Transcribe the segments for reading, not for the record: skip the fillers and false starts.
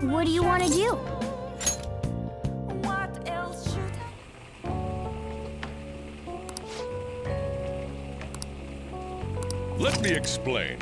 What do you want to do? What else should Let me explain.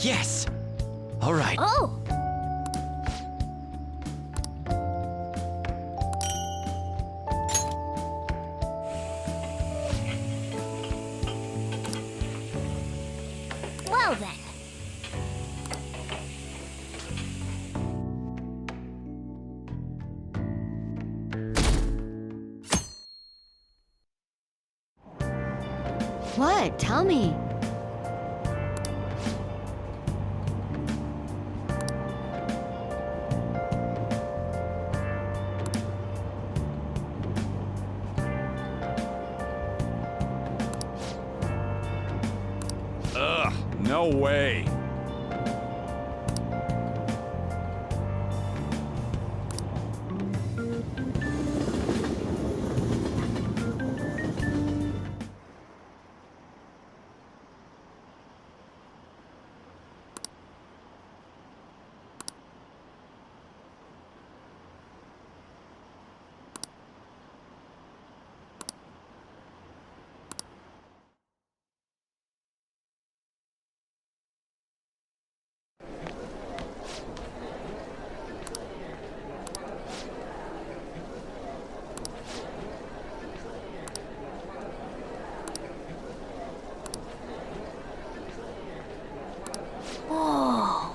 Yes! All right. Oh! Well then. What? Tell me. Ugh, no way. Whoa.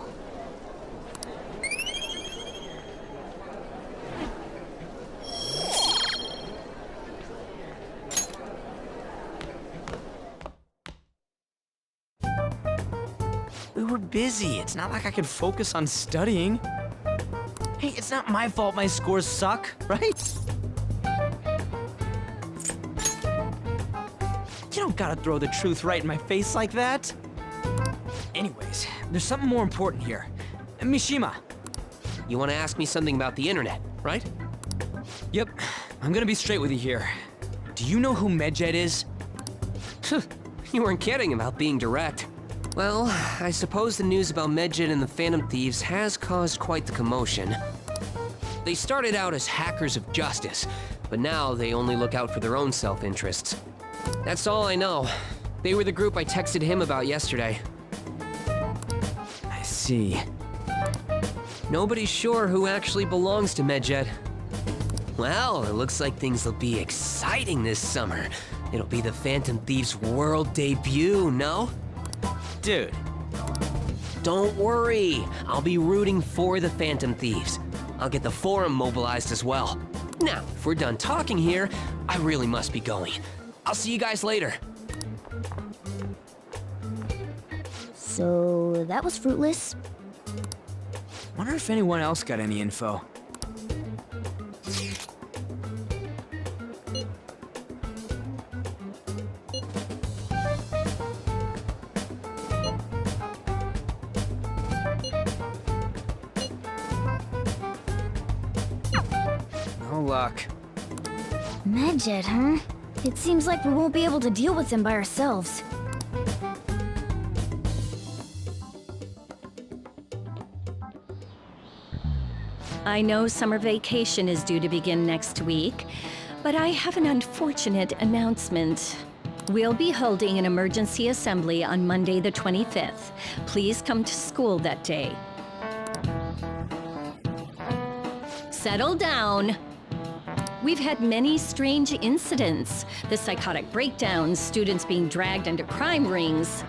We were busy. It's not like I could focus on studying. Hey, it's not my fault my scores suck, right? You don't gotta throw the truth right in my face like that. Anyways, there's something more important here. Mishima. You want to ask me something about the internet, right? Yep, I'm gonna be straight with you here. Do you know who Medjed is? You weren't kidding about being direct. Well, I suppose the news about Medjed and the Phantom Thieves has caused quite the commotion. They started out as hackers of justice, but now they only look out for their own self-interests. That's all I know. They were the group I texted him about yesterday. I see. Nobody's sure who actually belongs to Medjed. Well, it looks like things will be exciting this summer. It'll be the Phantom Thieves' world debut, no? Dude, Don't worry, I'll be rooting for the Phantom Thieves. I'll get the forum mobilized as well. Now, if we're done talking here, I really must be going. I'll see you guys later. So that was fruitless. wonder if anyone else got any info. No luck. Medjed, huh? It seems like we won't be able to deal with them by ourselves. I know summer vacation is due to begin next week, but I have an unfortunate announcement. We'll be holding an emergency assembly on Monday the 25th. Please come to school that day. Settle down. We've had many strange incidents. The psychotic breakdowns, students being dragged into crime rings.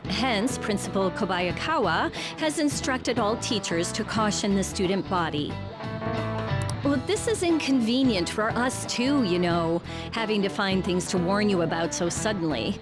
Hence, Principal Kobayakawa has instructed all teachers to caution the student body. Well, this is inconvenient for us too, you know, having to find things to warn you about so suddenly.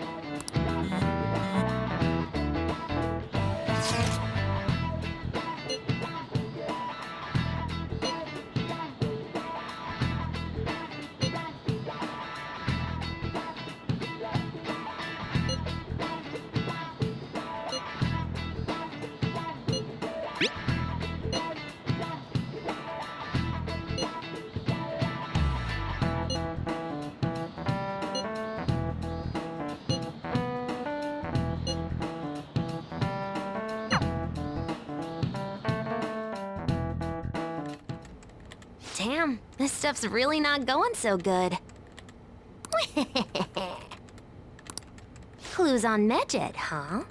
Damn, this stuff's really not going so good. Clues on Medjed, huh?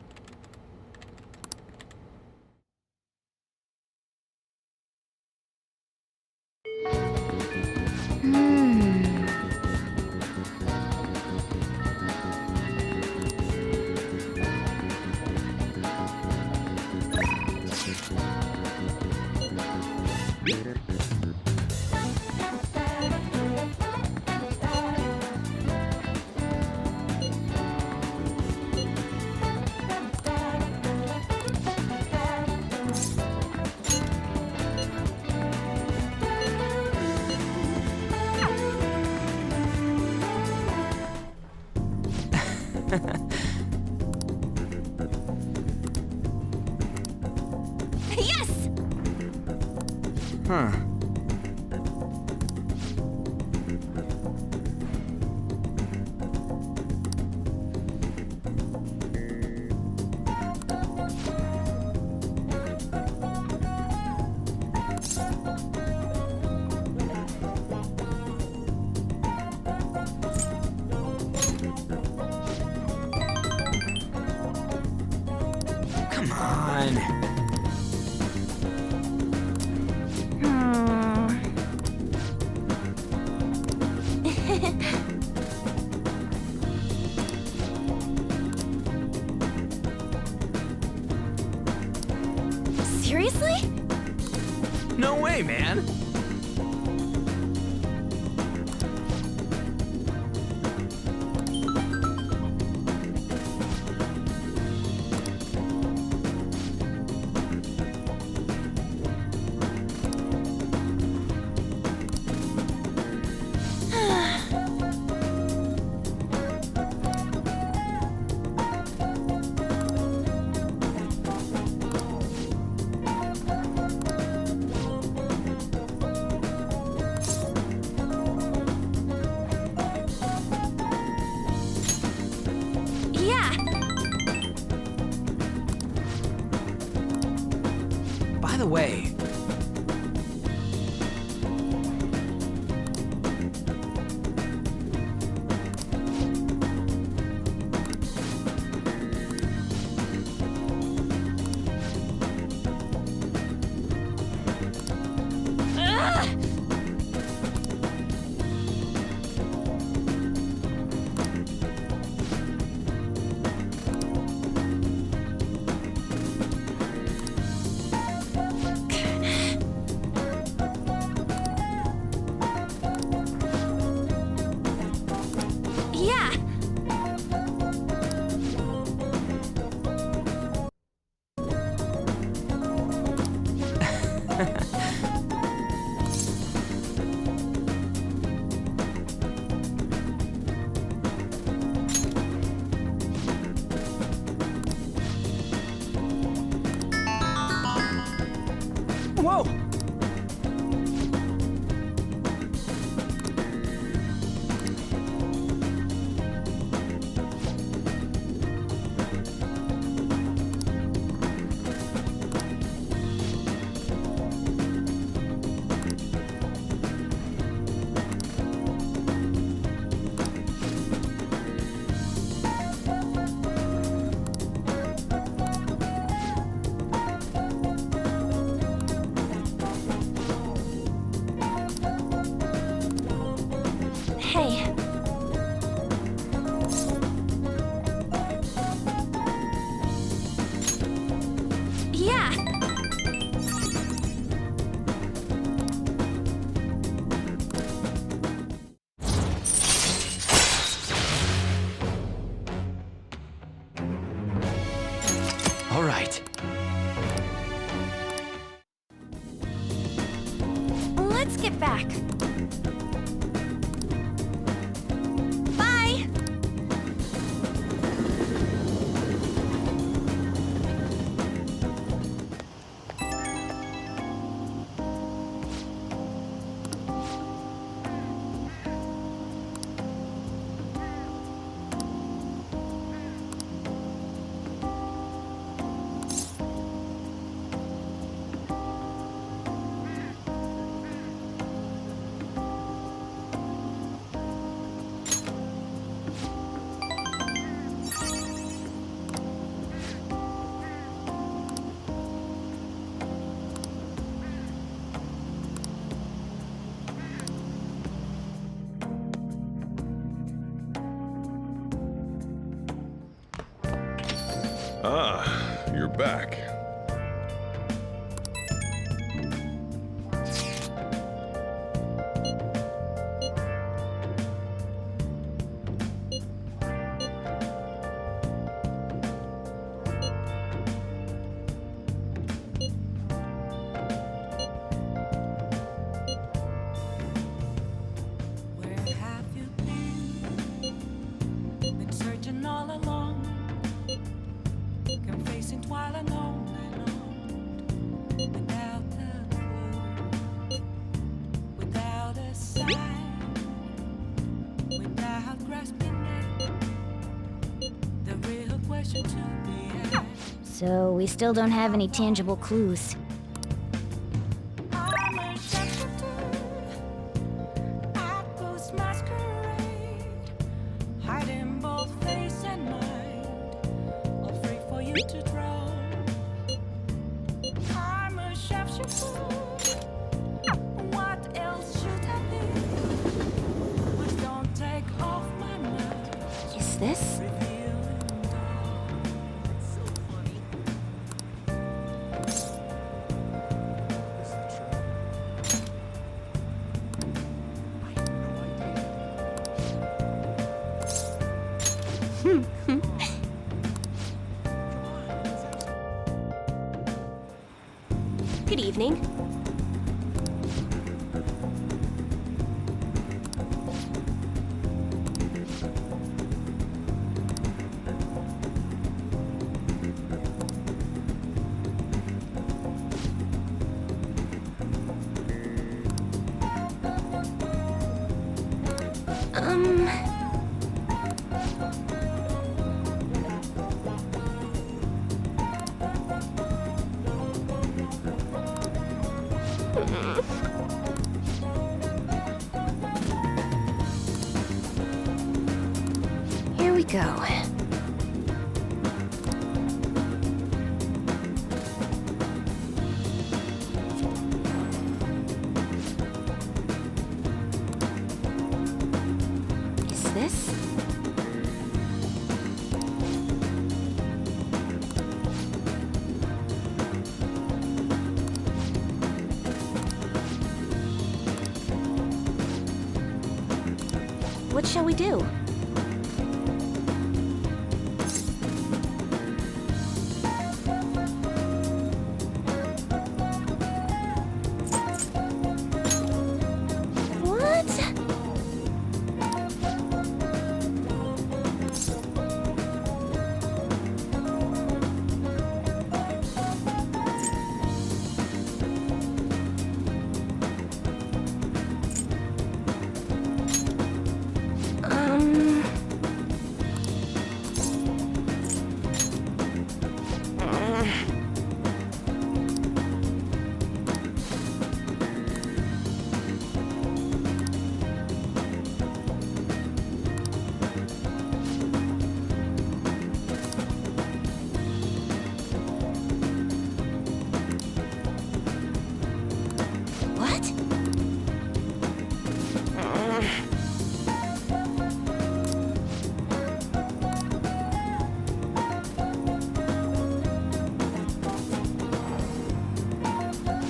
Yes! Huh. Come on. Seriously? No way, man. Yeah. By the way, Yeah. whoa! Hey. Yeah. All right. Let's get back. Bye. Ah, you're back. Where have you been? Been searching all along, kept facing twilight on and on, without a clue, without a sign, without grasping it. The real question to be asked. So we still don't have any tangible clues. I'm a shapeshifter. I post masquerade, hiding both face and mind, all free for you to draw. I'm a shapeshifter. What else should I be? Please don't take off my mask, Is this? revealing dawn. So funny. Good evening. Here we go. Is this? What shall we do? What? What?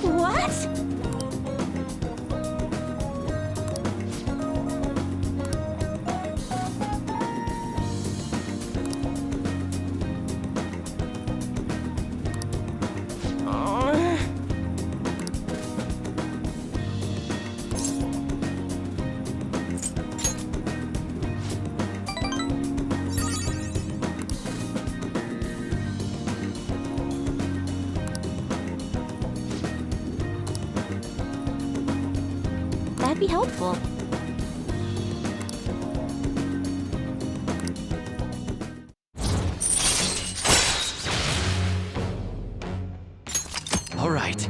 What? That'd be helpful. All right.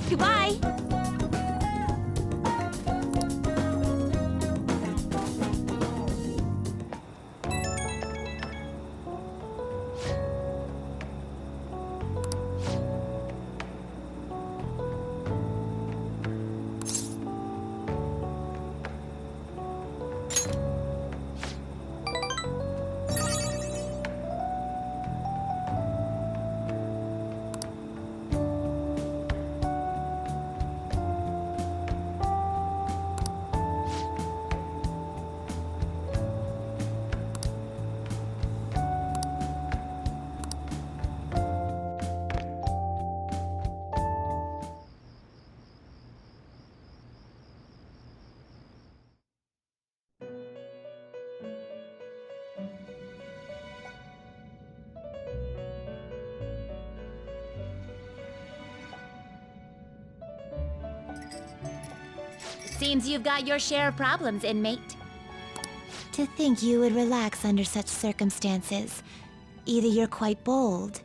Goodbye. Seems you've got your share of problems, inmate. To think you would relax under such circumstances. Either you're quite bold,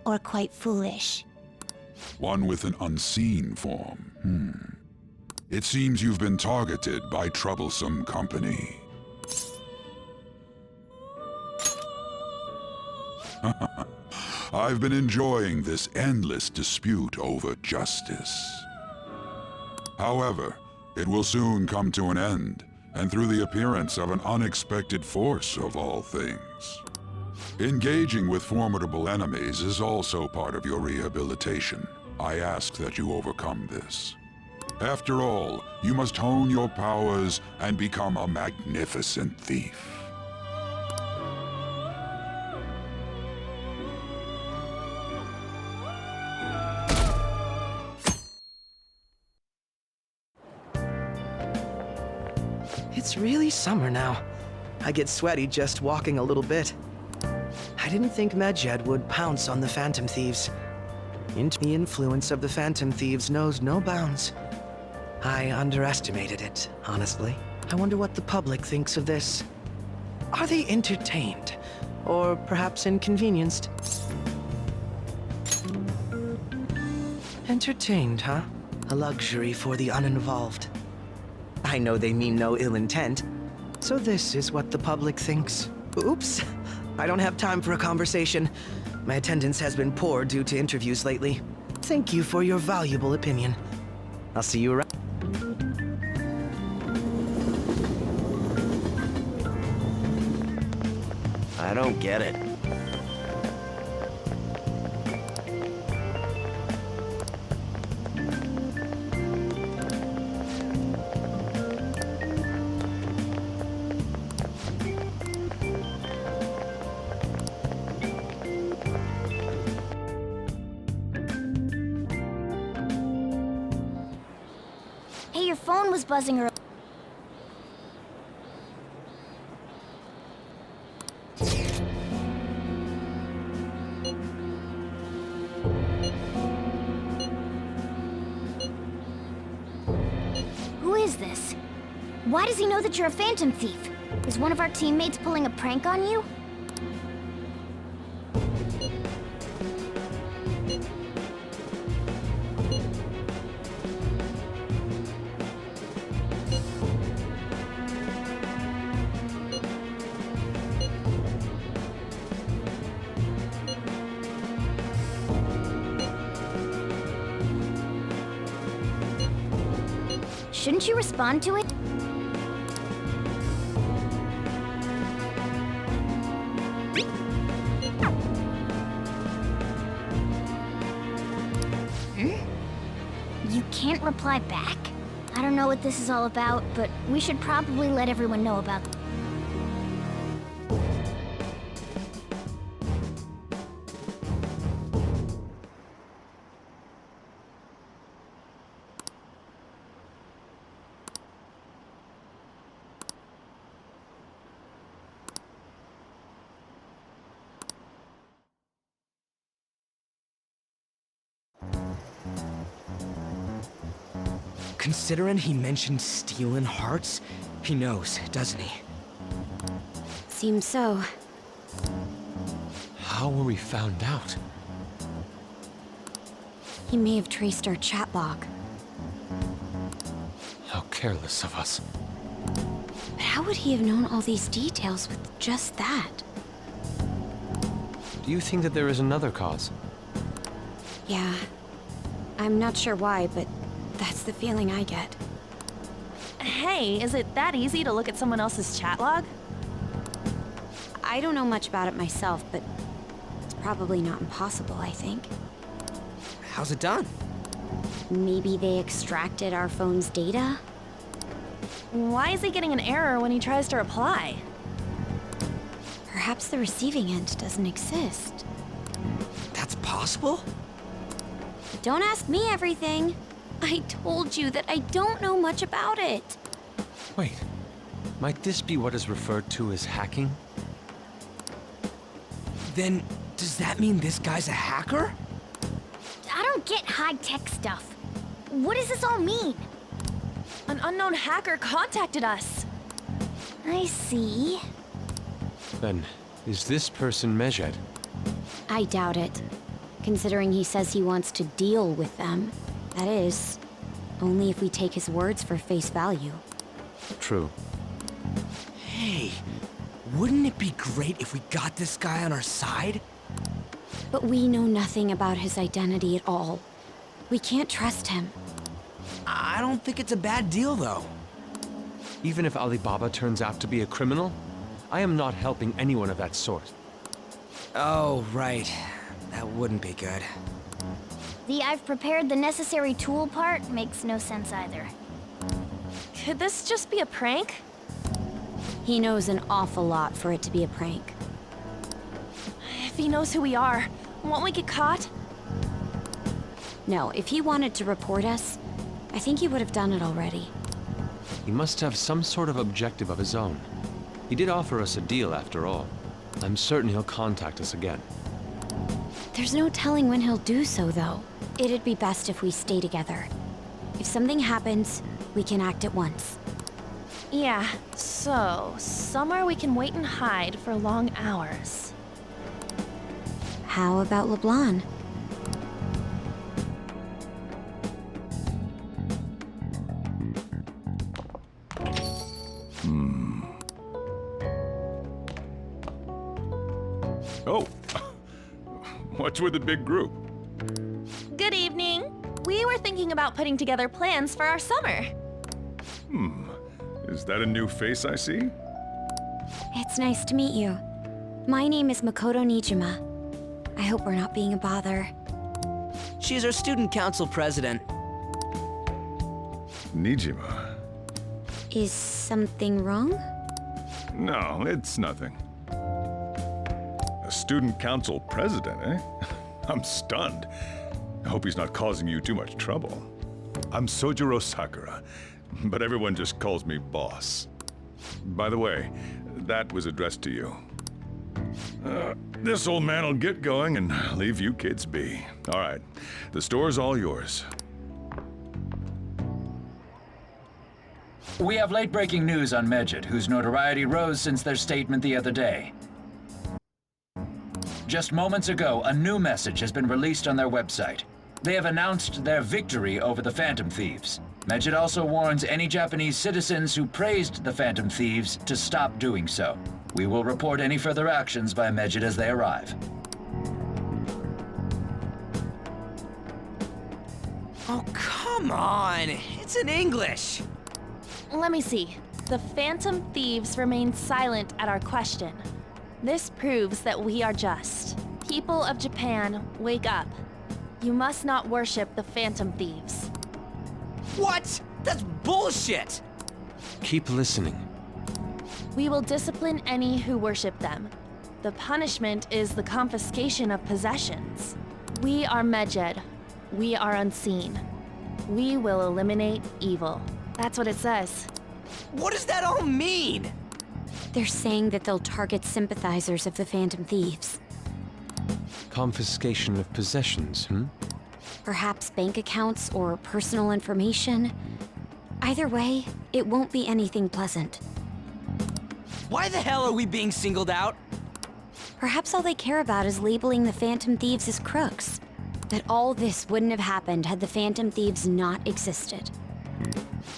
or quite foolish. One with an unseen form. It seems you've been targeted by troublesome company. I've been enjoying this endless dispute over justice. However, it will soon come to an end, and through the appearance of an unexpected force of all things. Engaging with formidable enemies is also part of your rehabilitation. I ask that you overcome this. After all, you must hone your powers and become a magnificent thief. It's really summer now. I get sweaty just walking a little bit. I didn't think Medjed would pounce on the Phantom Thieves. The influence of the Phantom Thieves knows no bounds. I underestimated it, honestly. I wonder what the public thinks of this. Are they entertained? Or perhaps inconvenienced? Entertained, huh? A luxury for the uninvolved. I know they mean no ill intent. So this is what the public thinks. Oops. I don't have time for a conversation. My attendance has been poor due to interviews lately. Thank you for your valuable opinion. I'll see you around. I don't get it. Hey, your phone was buzzing earlier. Who is this? Why does he know that you're a Phantom Thief? Is one of our teammates pulling a prank on you? Shouldn't you respond to it? You can't reply back? I don't know what this is all about, but we should probably let everyone know about it. Considering he mentioned stealing hearts, he knows, doesn't he? Seems so. How were we found out? He may have traced our chat log. How careless of us. But how would he have known all these details with just that? Do you think that there is another cause? Yeah. I'm not sure why, but that's the feeling I get. Hey, is it that easy to look at someone else's chat log? I don't know much about it myself, but it's probably not impossible, I think. How's it done? Maybe they extracted our phone's data? Why is he getting an error when he tries to reply? Perhaps the receiving end doesn't exist. That's possible? Don't ask me everything. I told you that I don't know much about it. Wait, might this be what is referred to as hacking? Then, does that mean this guy's a hacker? I don't get high-tech stuff. What does this all mean? An unknown hacker contacted us. I see. Then, is this person Medjed? I doubt it, considering he says he wants to deal with them. That is, only if we take his words for face value. True. Hey, wouldn't it be great if we got this guy on our side? But we know nothing about his identity at all. We can't trust him. I don't think it's a bad deal, though. Even if Alibaba turns out to be a criminal, I am not helping anyone of that sort. Oh, right. That wouldn't be good. The I've prepared the necessary tool part makes no sense either. Could this just be a prank? He knows an awful lot for it to be a prank. If he knows who we are, won't we get caught? No, if he wanted to report us, I think he would have done it already. He must have some sort of objective of his own. He did offer us a deal after all. I'm certain he'll contact us again. There's no telling when he'll do so, though. It'd be best if we stay together. If something happens, we can act at once. Yeah, so somewhere we can wait and hide for long hours. How about LeBlanc? Oh, what's with the big group? Good evening. We were thinking about putting together plans for our summer. Is that a new face I see? It's nice to meet you. My name is Makoto Nijima. I hope we're not being a bother. She's our student council president. Nijima. Is something wrong? No, it's nothing. A student council president, eh? I'm stunned. I hope he's not causing you too much trouble. I'm Sojiro Sakura, but everyone just calls me boss. By the way, that was addressed to you. This old man will get going and leave you kids be. All right, the store's all yours. We have late-breaking news on Medjed, whose notoriety rose since their statement the other day. Just moments ago, a new message has been released on their website. They have announced their victory over the Phantom Thieves. Medjed also warns any Japanese citizens who praised the Phantom Thieves to stop doing so. We will report any further actions by Medjed as they arrive. Oh, come on! It's in English! Let me see. The Phantom Thieves remain silent at our question. This proves that we are just. People of Japan, wake up. You must not worship the Phantom Thieves. What? That's bullshit! Keep listening. We will discipline any who worship them. The punishment is the confiscation of possessions. We are Medjed. We are unseen. We will eliminate evil. That's what it says. What does that all mean? They're saying that they'll target sympathizers of the Phantom Thieves. Confiscation of possessions, Perhaps bank accounts or personal information. Either way, it won't be anything pleasant. Why the hell are we being singled out? Perhaps all they care about is labeling the Phantom Thieves as crooks. That all this wouldn't have happened had the Phantom Thieves not existed.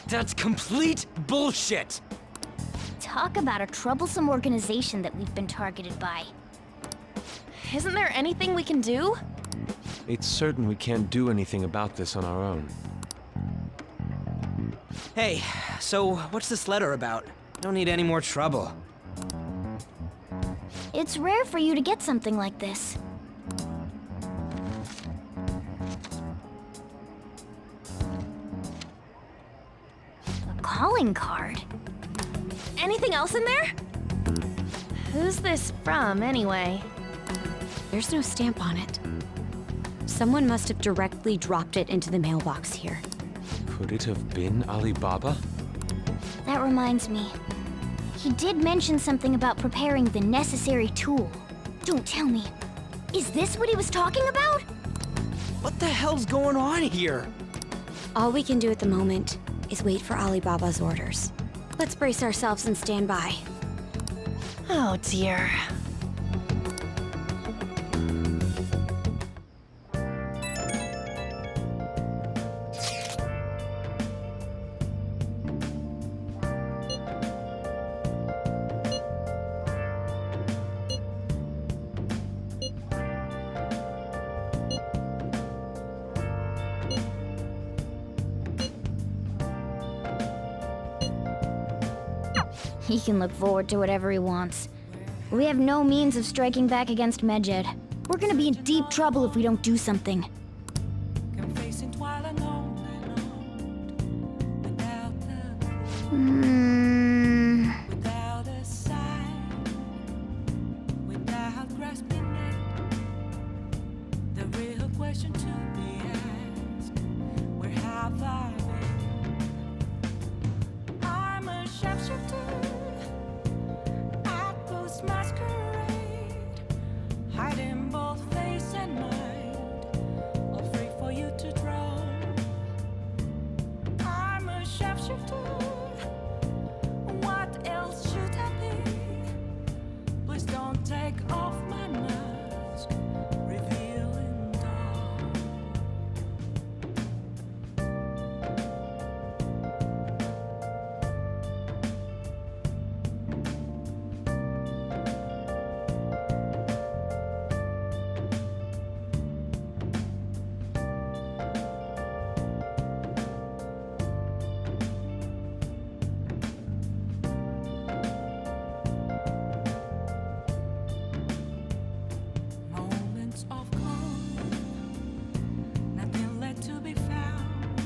That's complete bullshit! Talk about a troublesome organization that we've been targeted by. Isn't there anything we can do? It's certain we can't do anything about this on our own. Hey, so what's this letter about? Don't need any more trouble. It's rare for you to get something like this. A calling card? Anything else in there? Who's this from, anyway? There's no stamp on it. Someone must have directly dropped it into the mailbox here. Could it have been Alibaba? That reminds me. He did mention something about preparing the necessary tool. Don't tell me. Is this what he was talking about? What the hell's going on here? All we can do at the moment is wait for Alibaba's orders. Let's brace ourselves and stand by. Oh dear. He can look forward to whatever he wants. We have no means of striking back against Medjed. We're gonna be in deep trouble if we don't do something. Complacent while alone without the without a sign, without grasping it. The real question to be asked: where have I been? I'm a shapeshifter at Post Masquerade, hiding both face and mind, all free for you to draw. I'm a shapeshifter. What else should I be? Please don't take off my mask, revealing dawn. Moments of calm, nothing left to be found.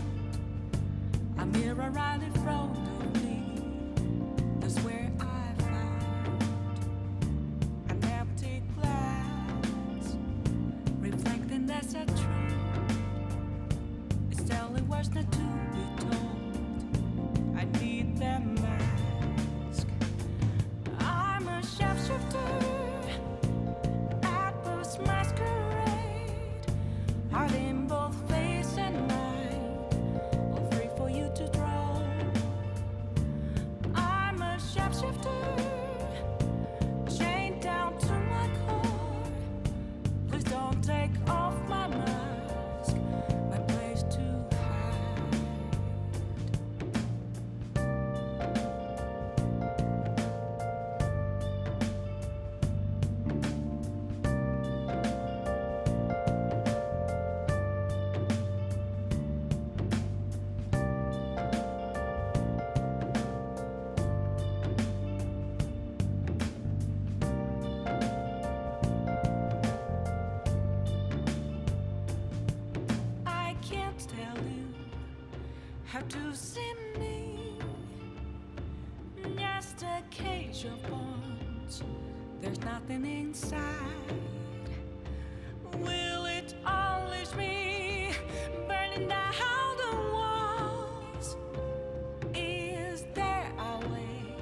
A mirror right in front of me, that's where I found an empty glass, reflecting that's a truth. It's telling words not to be told. I need that mask. I'm a shapeshifter at Post Masquerade, hiding both face and mind, all free for you to draw. I'm a shapeshifter, chained down to my core. Please don't take off my mask, my place to hide. I can't tell you how to see me. Just a cage of bones. There's nothing inside. Will it unleash me, burning down the walls? Is there a way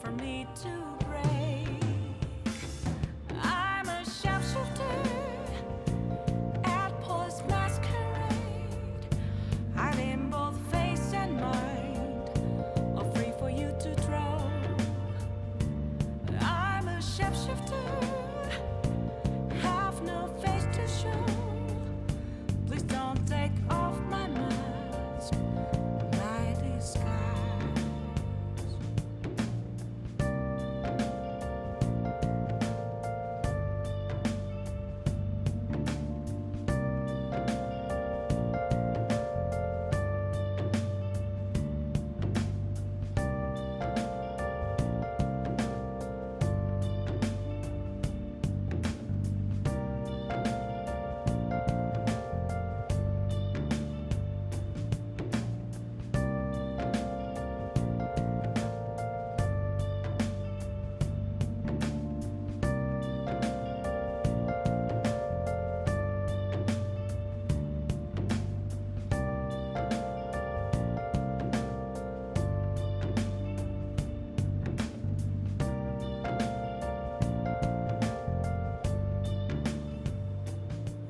for me to break? I'm a shapeshifter at Post Masquerade, hiding both face and mind, all free for you to draw. I'm a shapeshifter, have no face to show. Please don't take off my mask, my disguise.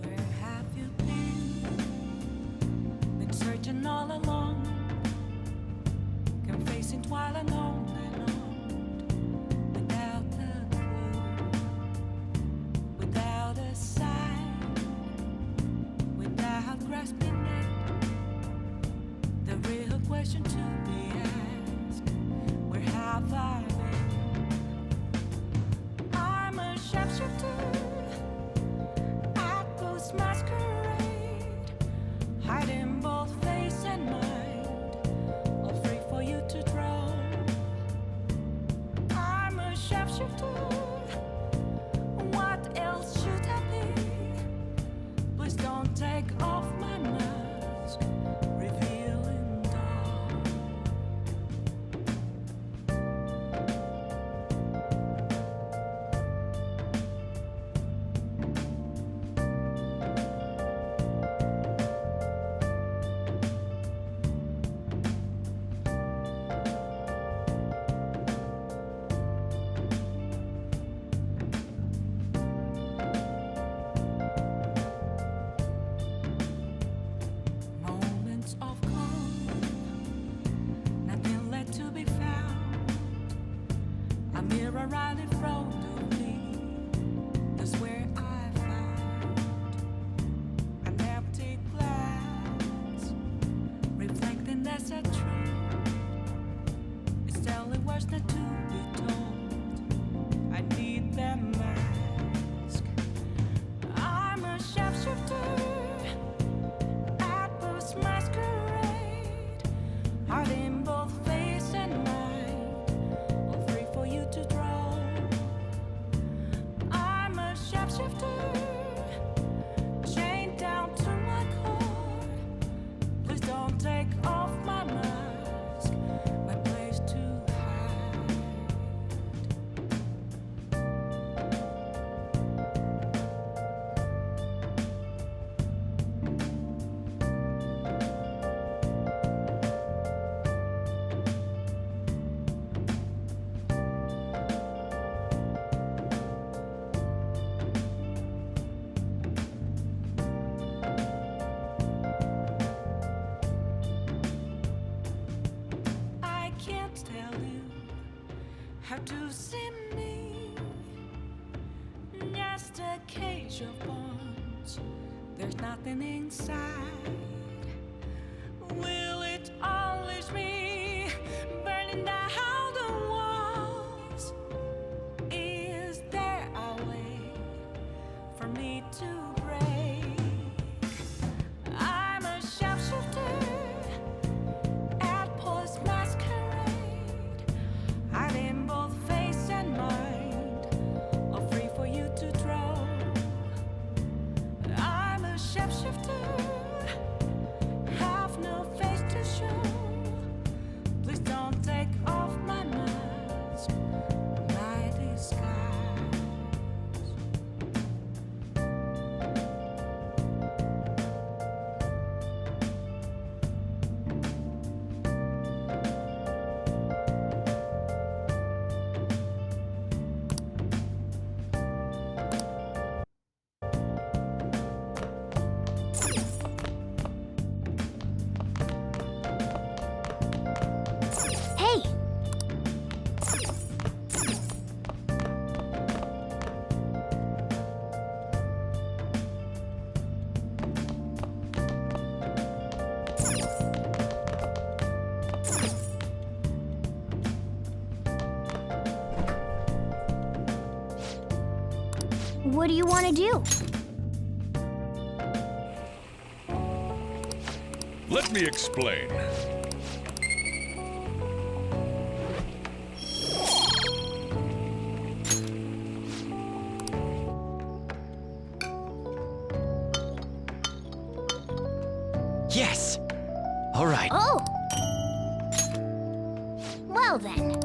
Where have you been? Been searching all along, while and on without a clue, without a sign, without grasping it. The real question to be asked: where have I been? I'm a shapeshifter at Post Masquerade, hiding both face and mind, all free for you to draw. I'm a shapeshifter. What else should I be? Please don't take off my mask, revealing dawn. Moments of calm, nothing left to be found. A mirror right in front of me, that's where I found an empty glass, reflecting that's a truth. It's telling words not to be told. I need that mask. I'm a shapeshifter at Post Masquerade, hiding both face and mind, all free for you to draw. I'm a shapeshifter, chained down to my core. Please don't take off my mask, my place to hide. I can't tell you how to see me. Just a cage of bones. There's nothing inside. Will it always be burning down the walls? Is there a way for me to break? I'm a shapeshifter at Post Masquerade, hiding both face and mind, all free for you to draw. I'm a shapeshifter, have no face to show. Please don't take off my mask, my disguise. Hey! What do you want to do? Let me explain. Yes! All right. Oh! Well then.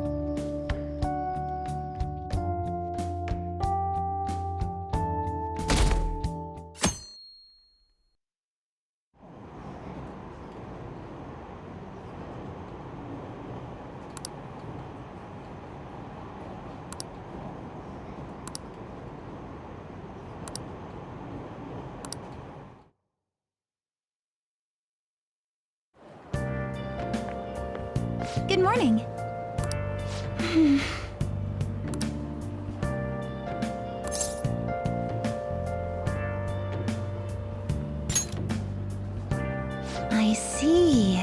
Good morning. I see.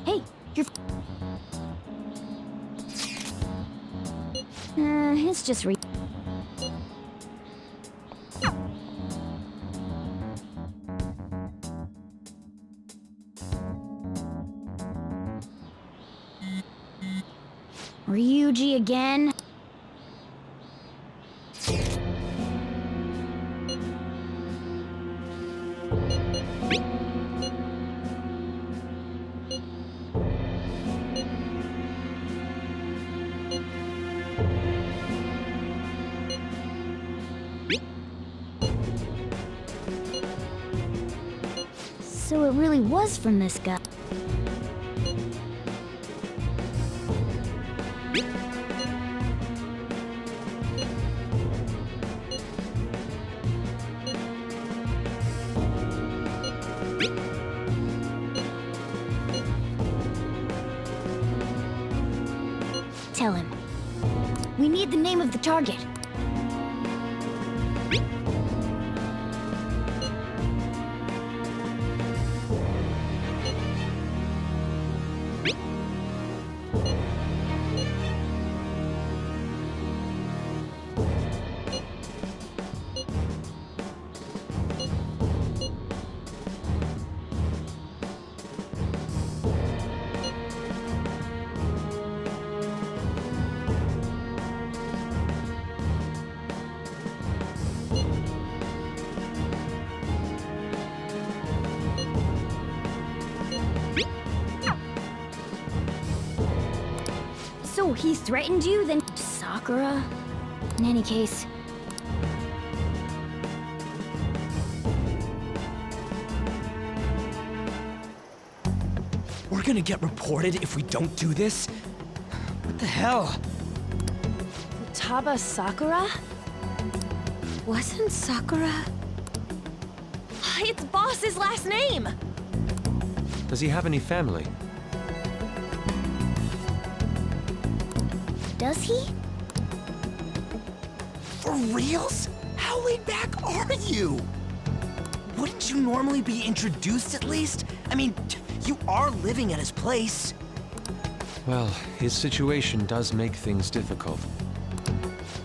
Hey, you're... it's just Ryuji again? So it really was from this guy. Tell him. We need the name of the target. So he threatened you, then Sakura? In any case... We're gonna get reported if we don't do this? What the hell? Futaba Sakura? Wasn't Sakura... It's Boss's last name! Does he have any family? Does he? For reals? How laid back are you? Wouldn't you normally be introduced at least? I mean, you are living at his place. Well, his situation does make things difficult.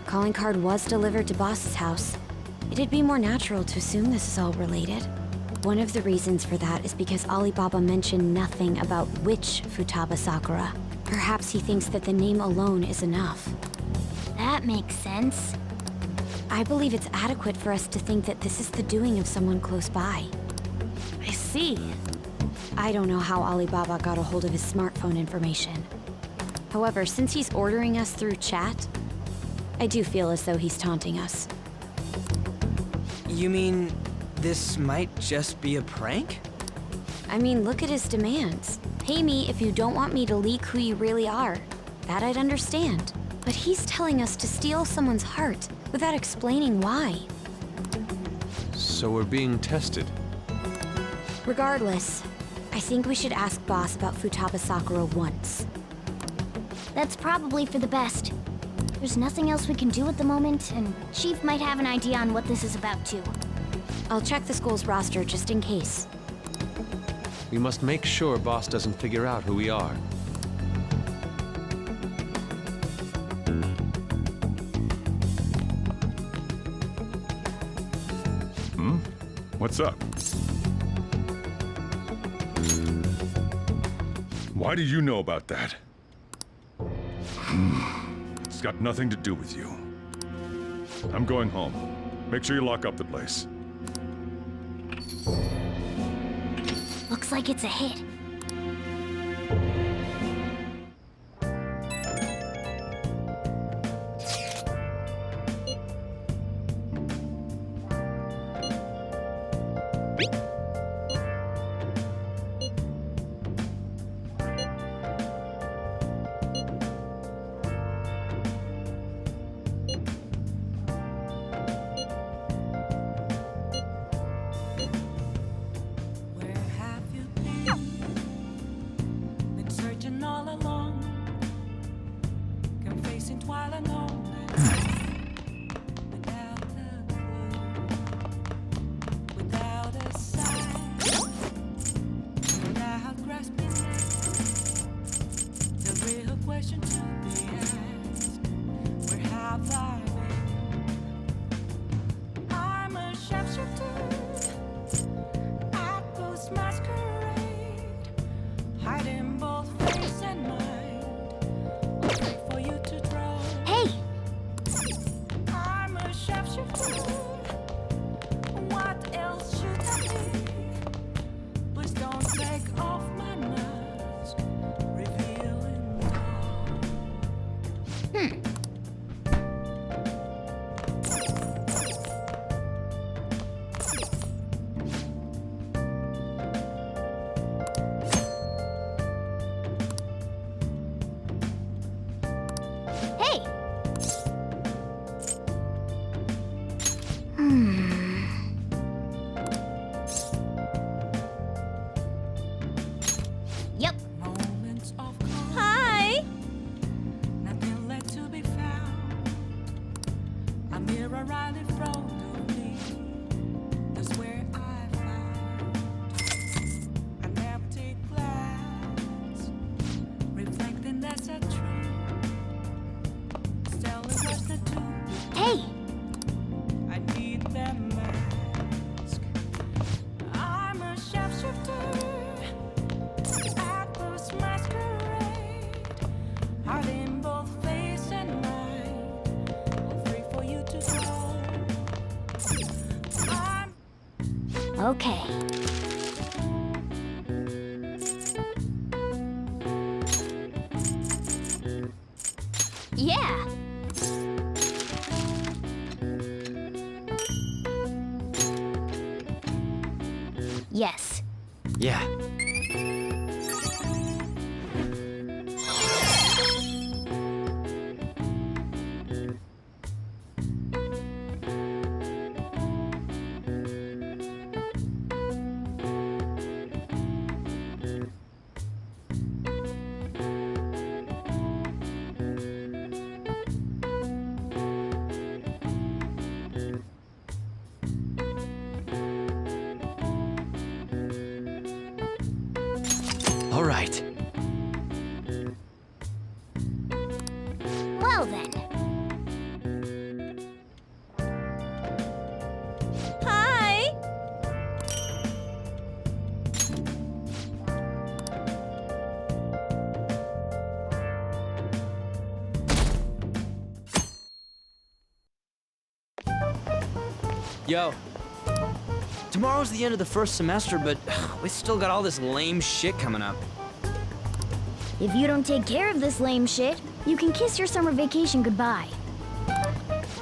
Calling card was delivered to Boss's house. It'd be more natural to assume this is all related. One of the reasons for that is because Alibaba mentioned nothing about which Futaba Sakura. Perhaps he thinks that the name alone is enough. That makes sense. I believe it's adequate for us to think that this is the doing of someone close by. I see. I don't know how Alibaba got a hold of his smartphone information. However, since he's ordering us through chat, I do feel as though he's taunting us. You mean this might just be a prank? I mean, look at his demands. Pay me if you don't want me to leak who you really are. That I'd understand. But he's telling us to steal someone's heart without explaining why. So we're being tested. Regardless, I think we should ask Boss about Futaba Sakura once. That's probably for the best. There's nothing else we can do at the moment, and Chief might have an idea on what this is about too. I'll check the school's roster just in case. We must make sure Boss doesn't figure out who we are. What's up? Why do you know about that? It's got nothing to do with you. I'm going home. Make sure you lock up the place. Looks like it's a hit. question to be asked. Where have I been? I'm a sharpshooter at Boost Masquerade, hiding both face and mind. Wait for you to draw. Hey! I'm a sharpshooter. What else should I be? Please don't take off my mask, revealing Hey! Yep. moments of calm. Hi! Nothing left to be found. A mirror right in front of me. That's where I found an empty glass, reflecting that's a tree. Still it was the two. Hey! I need that mask. I'm a sharpshooter at Boost Masquerade, hiding both face and mind. I'm free for you to go. I'm Okay. Yeah! Yes. Yeah. All right. Well then. Hi! Yo. Tomorrow's the end of the first semester, but we still got all this lame shit coming up. If you don't take care of this lame shit, you can kiss your summer vacation goodbye.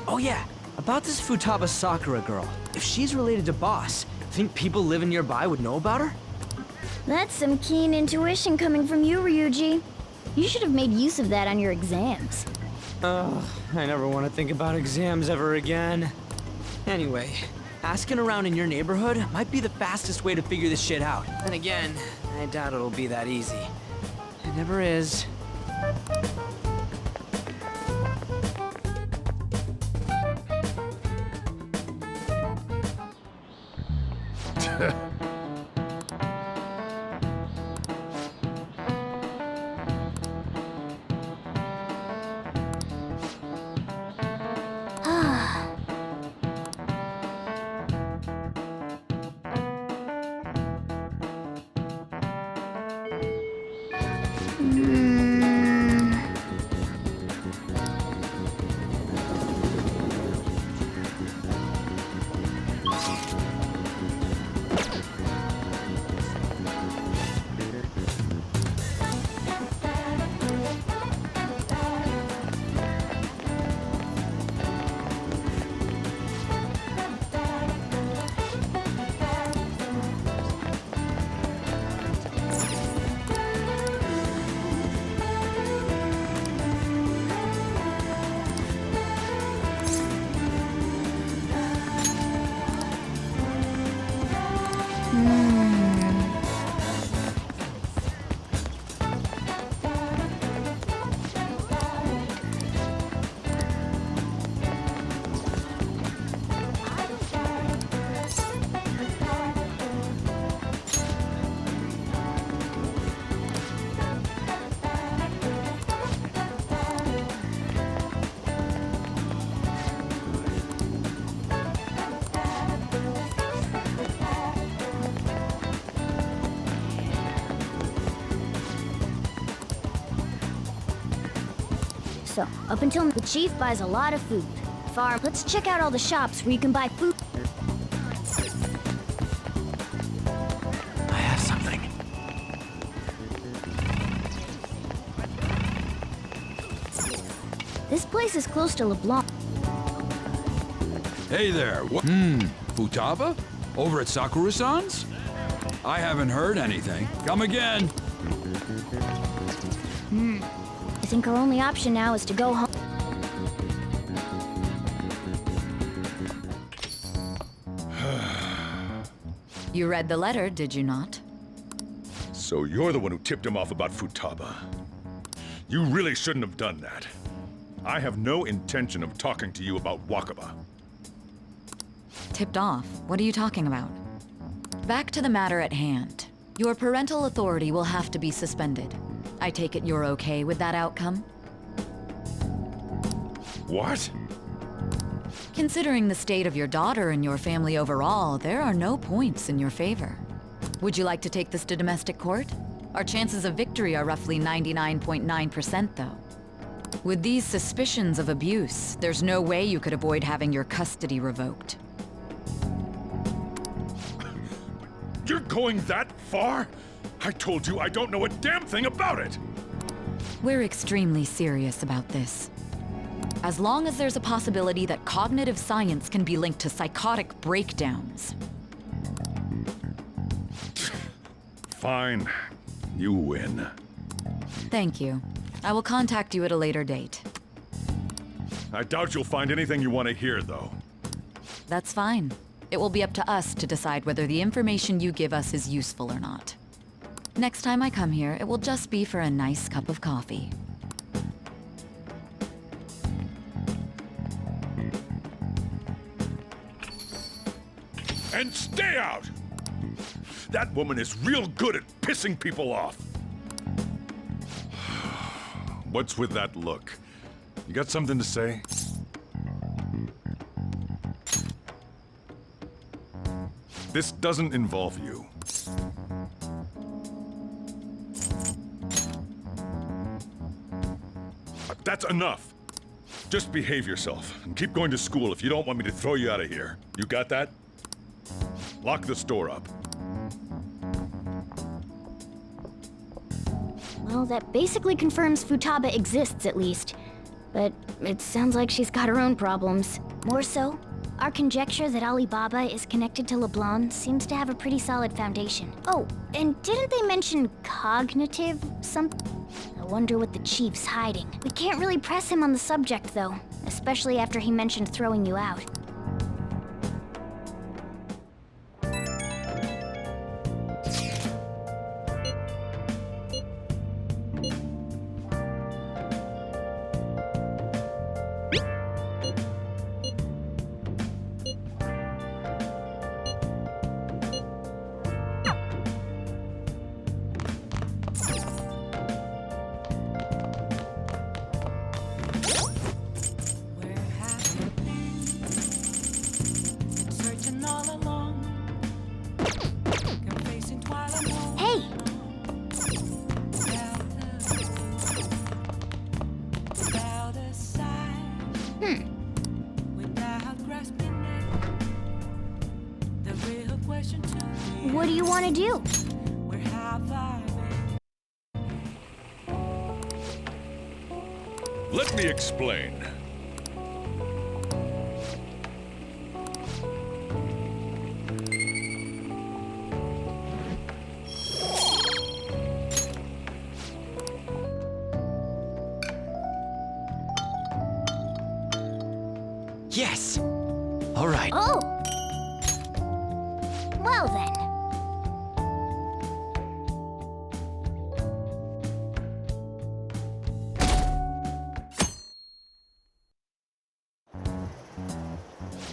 Oh yeah, about this Futaba Sakura girl. If she's related to Boss, think people living nearby would know about her? That's some keen intuition coming from you, Ryuji. You should have made use of that on your exams. Ugh, I never want to think about exams ever again. Anyway, asking around in your neighborhood might be the fastest way to figure this shit out. And again, I doubt it'll be that easy. It never is. So, up until the chief buys a lot of food. Farm, let's check out all the shops where you can buy food. I have something. This place is close to LeBlanc. Hey there, Futaba? Over at Sakura-san's? I haven't heard anything. Come again. I think our only option now is to go home. You read the letter, did you not? So you're the one who tipped him off about Futaba. You really shouldn't have done that. I have no intention of talking to you about Wakaba. Tipped off? What are you talking about? Back to the matter at hand. Your parental authority will have to be suspended. I take it you're okay with that outcome? What? Considering the state of your daughter and your family overall, there are no points in your favor. Would you like to take this to domestic court? Our chances of victory are roughly 99.9%, though. With these suspicions of abuse, there's no way you could avoid having your custody revoked. You're going that far? I told you I don't know a damn thing about it! We're extremely serious about this. As long as there's a possibility that cognitive science can be linked to psychotic breakdowns. Fine. You win. Thank you. I will contact you at a later date. I doubt you'll find anything you want to hear, though. That's fine. It will be up to us to decide whether the information you give us is useful or not. Next time I come here, it will just be for a nice cup of coffee. And stay out! That woman is real good at pissing people off. What's with that look? You got something to say? This doesn't involve you. That's enough. Just behave yourself and keep going to school if you don't want me to throw you out of here. You got that? Lock the store up. Well, that basically confirms Futaba exists, at least. But it sounds like she's got her own problems. More so, our conjecture that Alibaba is connected to LeBlanc seems to have a pretty solid foundation. Oh, and didn't they mention cognitive something? I wonder what the chief's hiding. We can't really press him on the subject, though, especially after he mentioned throwing you out. What do you want to do? Let me explain. Yes! All right. Oh! Well then.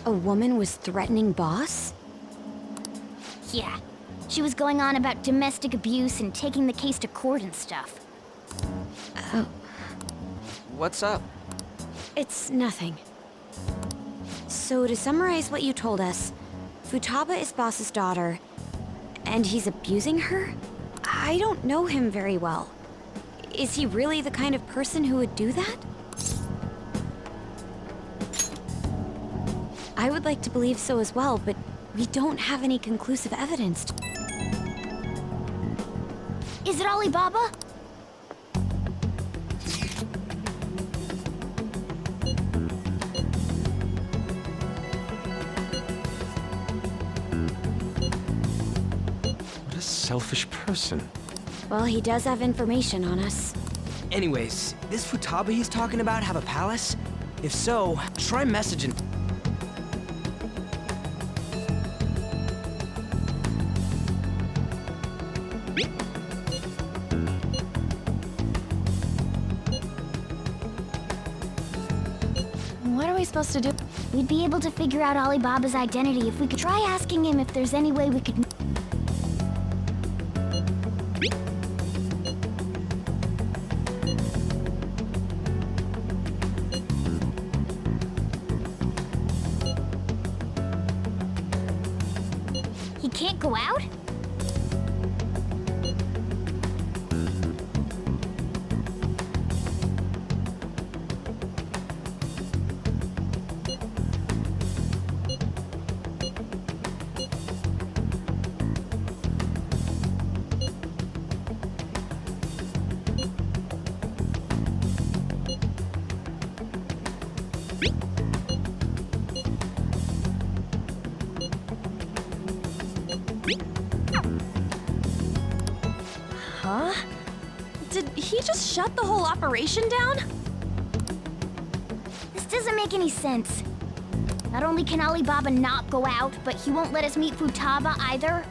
A woman was threatening Boss? Yeah. She was going on about domestic abuse and taking the case to court and stuff. Oh, What's up? it's nothing. So to summarize what you told us, Futaba is Boss's daughter, and he's abusing her? I don't know him very well. Is he really the kind of person who would do that? I would like to believe so as well, but we don't have any conclusive evidence. Is it Alibaba? What a selfish person. Well, he does have information on us. Anyways, this Futaba he's talking about have a palace? If so, try messaging. What are we supposed to do? We'd be able to figure out Alibaba's identity if we could try asking him if there's any way we could... He can't go out? Huh? Did he just shut the whole operation down? This doesn't make any sense. Not only can Alibaba not go out, but he won't let us meet Futaba either.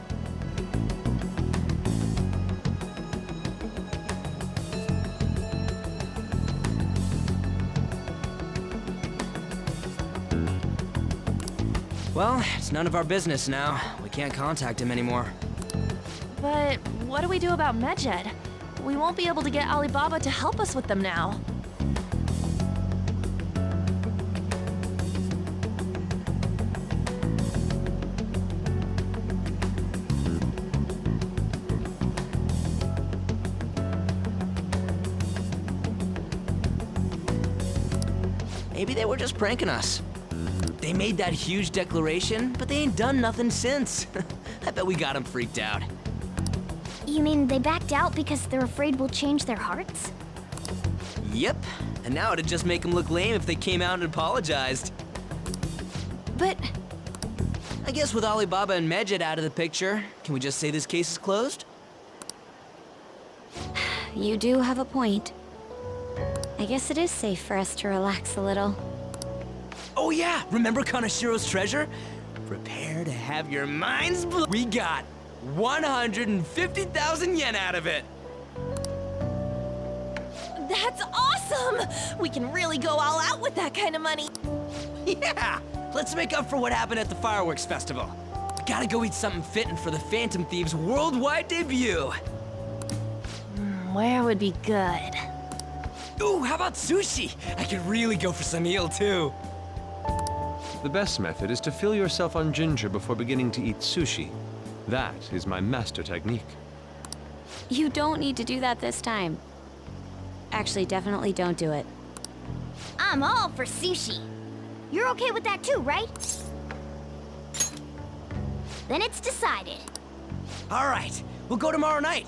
Well, it's none of our business now. We can't contact him anymore. But what do we do about Medjed? We won't be able to get Alibaba to help us with them now. Maybe they were just pranking us. They made that huge declaration, but they ain't done nothing since. I bet we got them freaked out. You mean they backed out because they're afraid we'll change their hearts? Yep, and now it'd just make them look lame if they came out and apologized. But... I guess with Alibaba and Medjed out of the picture, can we just say this case is closed? You do have a point. I guess it is safe for us to relax a little. Oh yeah, remember Kanashiro's treasure? Prepare to have your minds blown. We got 150,000 yen out of it. That's awesome! We can really go all out with that kind of money. Yeah, let's make up for what happened at the fireworks festival. We gotta go eat something fitting for the Phantom Thieves' worldwide debut. Where would be good? Ooh, how about sushi? I could really go for some eel too. The best method is to fill yourself on ginger before beginning to eat sushi. That is my master technique. You don't need to do that this time. Actually, definitely don't do it. I'm all for sushi. You're okay with that too, right? Then it's decided. All right, we'll go tomorrow night.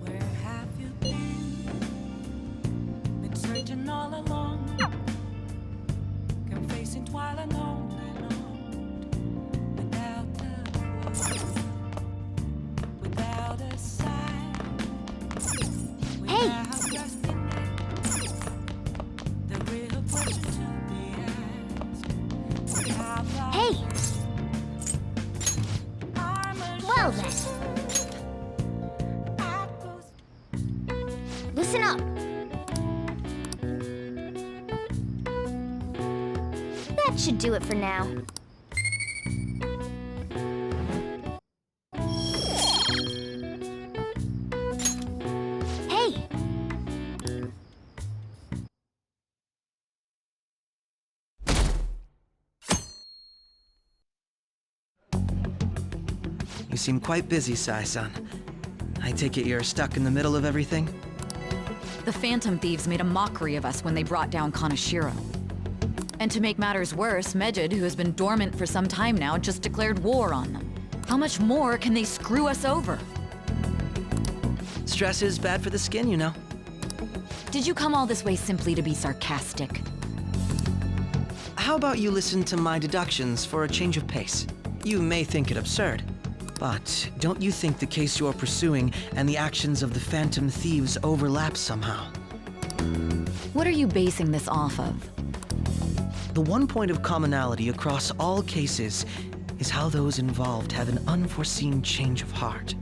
Where have you been? Been searching all along, confessing while alone without a word, without a sign. Hey! Without grasping it, the real question to be asked. How far Hey! I'm Well then. Listen up. That should do it for now. Hey! You seem quite busy, Sai-san. I take it you're stuck in the middle of everything? The Phantom Thieves made a mockery of us when they brought down Kaneshiro. And to make matters worse, Medjed, who has been dormant for some time now, just declared war on them. How much more can they screw us over? Stress is bad for the skin, you know. Did you come all this way simply to be sarcastic? How about you listen to my deductions for a change of pace? You may think it absurd, but don't you think the case you're pursuing and the actions of the Phantom Thieves overlap somehow? What are you basing this off of? The one point of commonality across all cases is how those involved have an unforeseen change of heart.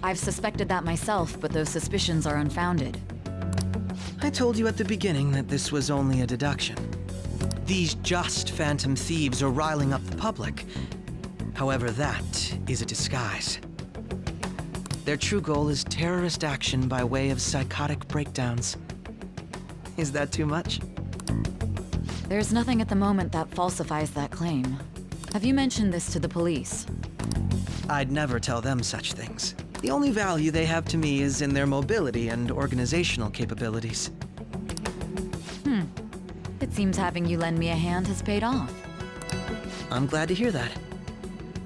I've suspected that myself, but those suspicions are unfounded. I told you at the beginning that this was only a deduction. These just Phantom Thieves are riling up the public. However, that is a disguise. Their true goal is terrorist action by way of psychotic breakdowns. Is that too much? There's nothing at the moment that falsifies that claim. Have you mentioned this to the police? I'd never tell them such things. The only value they have to me is in their mobility and organizational capabilities. It seems having you lend me a hand has paid off. I'm glad to hear that.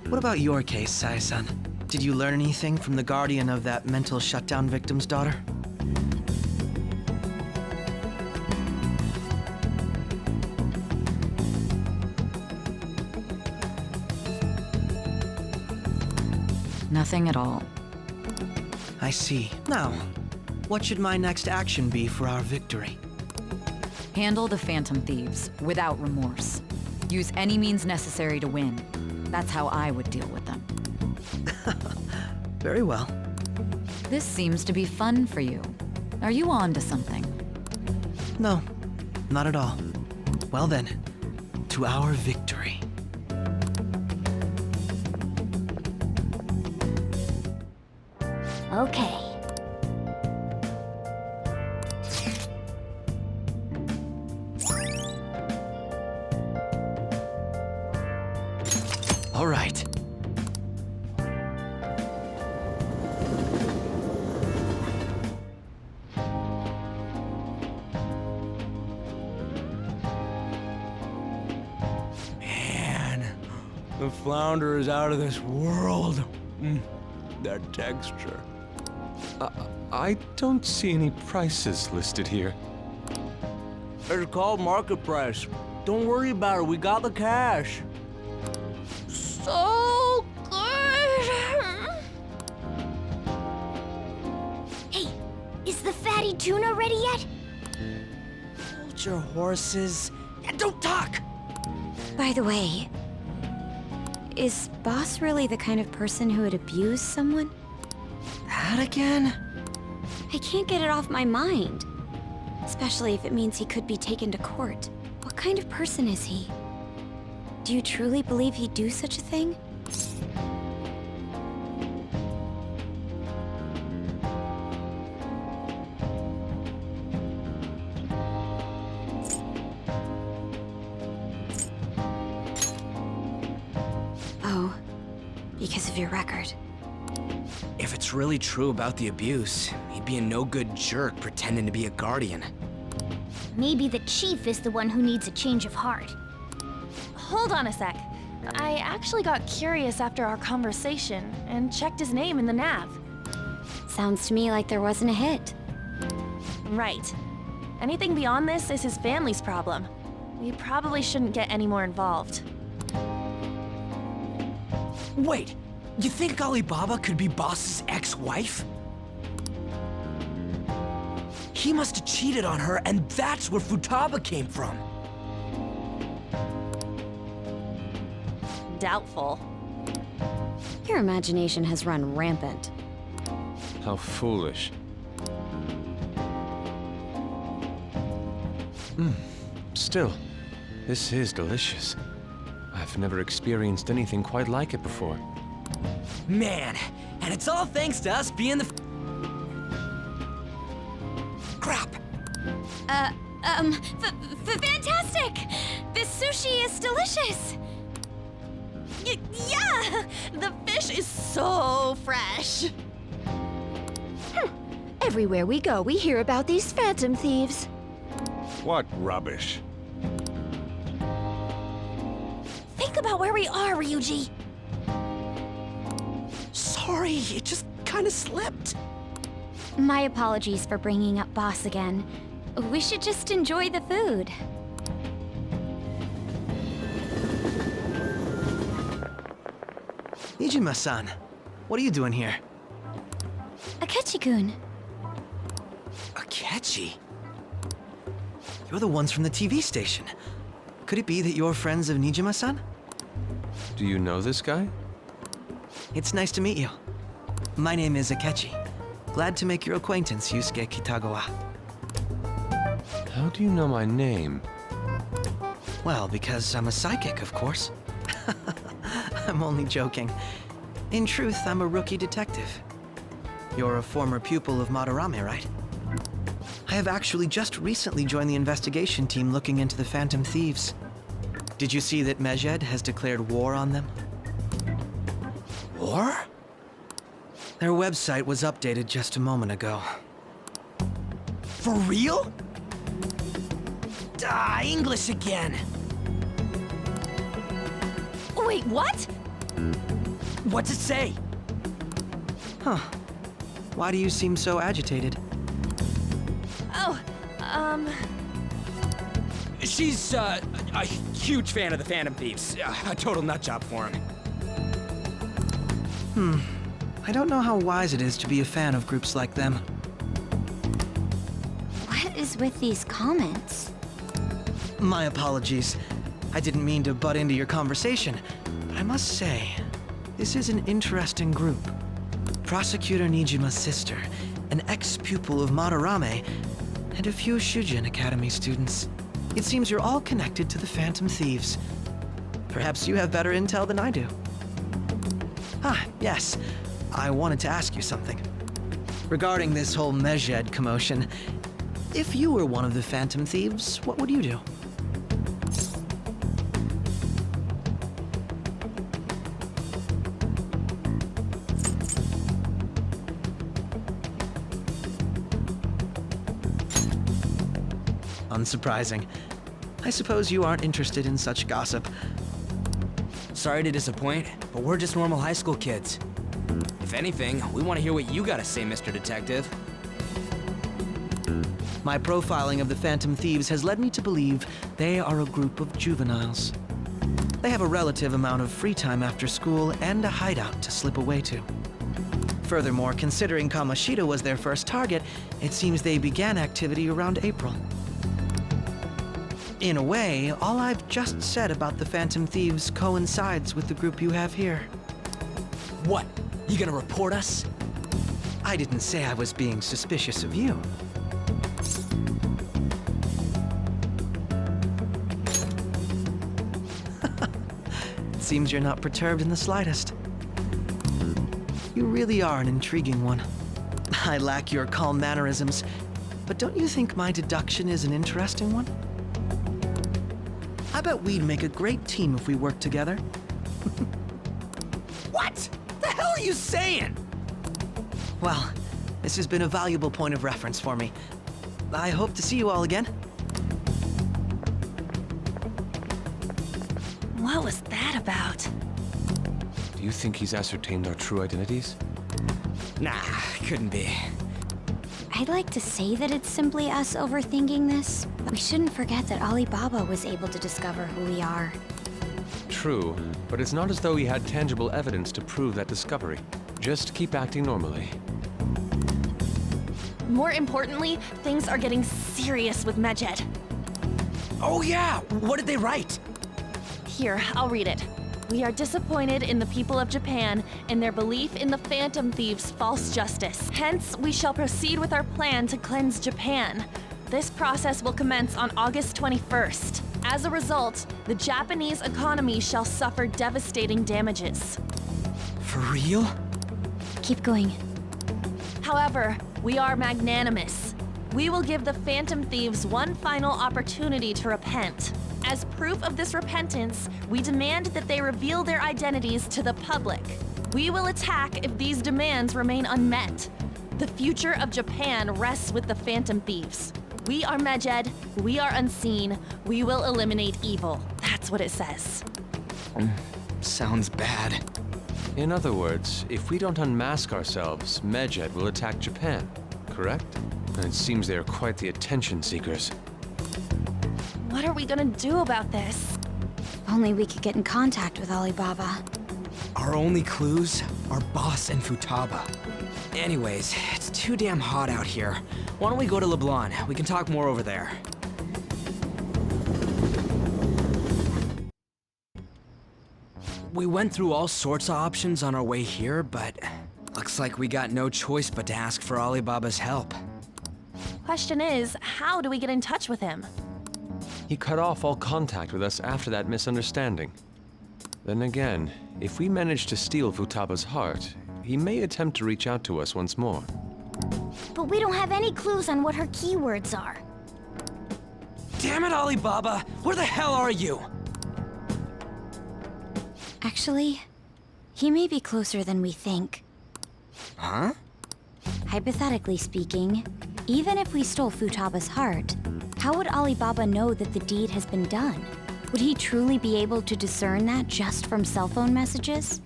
What about your case, Sai-san? Did you learn anything from the guardian of that mental shutdown victim's daughter? Nothing at all. I see. Now, what should my next action be for our victory? Handle the Phantom Thieves without remorse. Use any means necessary to win. That's how I would deal with them. Very well. This seems to be fun for you. Are you on to something? No, not at all. Well then, to our victory. Okay. All right. Man, the flounder is out of this world. That texture. I don't see any prices listed here. It's called market price. Don't worry about it, we got the cash. So good! Hey, is the fatty tuna ready yet? Hold your horses and don't talk! By the way, is Boss really the kind of person who would abuse someone? That again? I can't get it off my mind. Especially if it means he could be taken to court. What kind of person is he? Do you truly believe he'd do such a thing? Oh, because of your record. If it's really true about the abuse, he'd be a no-good jerk pretending to be a guardian. Maybe the chief is the one who needs a change of heart. Hold on a sec. I actually got curious after our conversation and checked his name in the nav. Sounds to me like there wasn't a hit. Right. Anything beyond this is his family's problem. We probably shouldn't get any more involved. Wait, you think Alibaba could be Boss's ex-wife? He must have cheated on her, and that's where Futaba came from. Doubtful. Your imagination has run rampant. How foolish. Still, This is delicious. I've never experienced anything quite like it before. Man, and it's all thanks to us being the crap. Fantastic! This sushi is delicious! Yeah! The fish is so fresh. Everywhere we go, we hear about these phantom thieves. What rubbish. Think about where we are, Ryuji. Sorry, it just kind of slipped. My apologies for bringing up Boss again. We should just enjoy the food. Nijima-san, what are you doing here? Akechi-kun. Akechi? You're the ones from the TV station. Could it be that you're friends of Nijima-san? Do you know this guy? It's nice to meet you. My name is Akechi. Glad to make your acquaintance, Yusuke Kitagawa. How do you know my name? Well, because I'm a psychic, of course. I'm only joking. In truth, I'm a rookie detective. You're a former pupil of Madarame, right? I have actually just recently joined the investigation team looking into the Phantom Thieves. Did you see that Medjed has declared war on them? War? Their website was updated just a moment ago. For real? English again. Wait, what? What's it say? Huh. Why do you seem so agitated? Oh, She's, a huge fan of the Phantom Thieves. A total nutjob for him. I don't know how wise it is to be a fan of groups like them. What is with these comments? My apologies. I didn't mean to butt into your conversation, but I must say, this is an interesting group. Prosecutor Nijima's sister, an ex-pupil of Madarame, and a few Shujin Academy students. It seems you're all connected to the Phantom Thieves. Perhaps you have better intel than I do. Ah, yes. I wanted to ask you something. Regarding this whole Medjed commotion, if you were one of the Phantom Thieves, what would you do? Unsurprising. I suppose you aren't interested in such gossip. Sorry to disappoint, but we're just normal high school kids. If anything, we want to hear what you gotta say, Mr. Detective. My profiling of the Phantom Thieves has led me to believe they are a group of juveniles. They have a relative amount of free time after school and a hideout to slip away to. Furthermore, considering Kamoshida was their first target, it seems they began activity around April. In a way, all I've just said about the Phantom Thieves coincides with the group you have here. What? You gonna report us? I didn't say I was being suspicious of you. It seems you're not perturbed in the slightest. You really are an intriguing one. I lack your calm mannerisms, but don't you think my deduction is an interesting one? I bet we'd make a great team if we worked together. What? The hell are you saying? Well, this has been a valuable point of reference for me. I hope to see you all again. What was that about? Do you think he's ascertained our true identities? Nah, couldn't be. I'd like to say that it's simply us overthinking this, but we shouldn't forget that Alibaba was able to discover who we are. True, but it's not as though he had tangible evidence to prove that discovery. Just keep acting normally. More importantly, things are getting serious with Medjed. Oh yeah, what did they write? Here, I'll read it. We are disappointed in the people of Japan and their belief in the Phantom Thieves' false justice. Hence, we shall proceed with our plan to cleanse Japan. This process will commence on August 21st. As a result, the Japanese economy shall suffer devastating damages. For real? Keep going. However, we are magnanimous. We will give the Phantom Thieves one final opportunity to repent. As proof of this repentance, we demand that they reveal their identities to the public. We will attack if these demands remain unmet. The future of Japan rests with the Phantom Thieves. We are Medjed, we are unseen, we will eliminate evil. That's what it says. Sounds bad. In other words, if we don't unmask ourselves, Medjed will attack Japan, correct? And it seems they are quite the attention seekers. What are we gonna do about this? If only we could get in contact with Alibaba. Our only clues are Boss and Futaba. Anyways, it's too damn hot out here. Why don't we go to Leblon? We can talk more over there. We went through all sorts of options on our way here, but looks like we got no choice but to ask for Alibaba's help. Question is, how do we get in touch with him? He cut off all contact with us after that misunderstanding. Then again, if we manage to steal Futaba's heart, he may attempt to reach out to us once more. But we don't have any clues on what her keywords are. Damn it, Alibaba! Where the hell are you? Actually, he may be closer than we think. Huh? Hypothetically speaking, even if we stole Futaba's heart, how would Alibaba know that the deed has been done? Would he truly be able to discern that just from cell phone messages?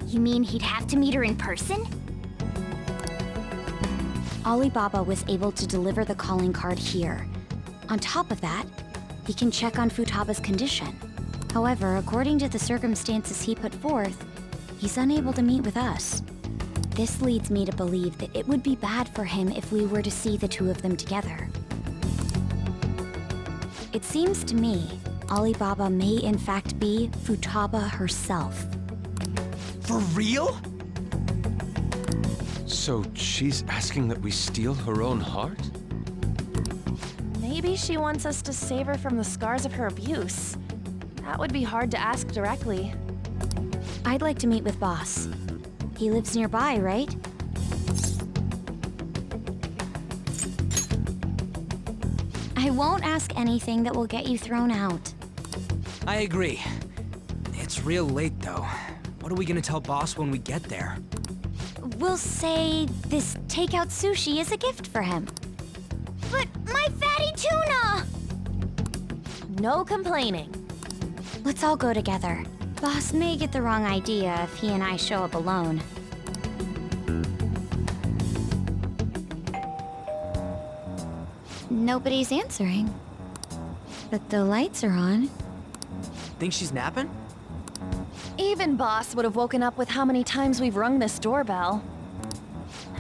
You mean he'd have to meet her in person? Alibaba was able to deliver the calling card here. On top of that, he can check on Futaba's condition. However, according to the circumstances he put forth, he's unable to meet with us. This leads me to believe that it would be bad for him if we were to see the two of them together. It seems to me Alibaba may in fact be Futaba herself. For real? So she's asking that we steal her own heart? Maybe she wants us to save her from the scars of her abuse. That would be hard to ask directly. I'd like to meet with Boss. He lives nearby, right? I won't ask anything that will get you thrown out. I agree. It's real late, though. What are we gonna tell Boss when we get there? We'll say this takeout sushi is a gift for him. But my fatty tuna! No complaining. Let's all go together. Boss may get the wrong idea if he and I show up alone. Nobody's answering. But the lights are on. Think she's napping? Even Boss would have woken up with how many times we've rung this doorbell.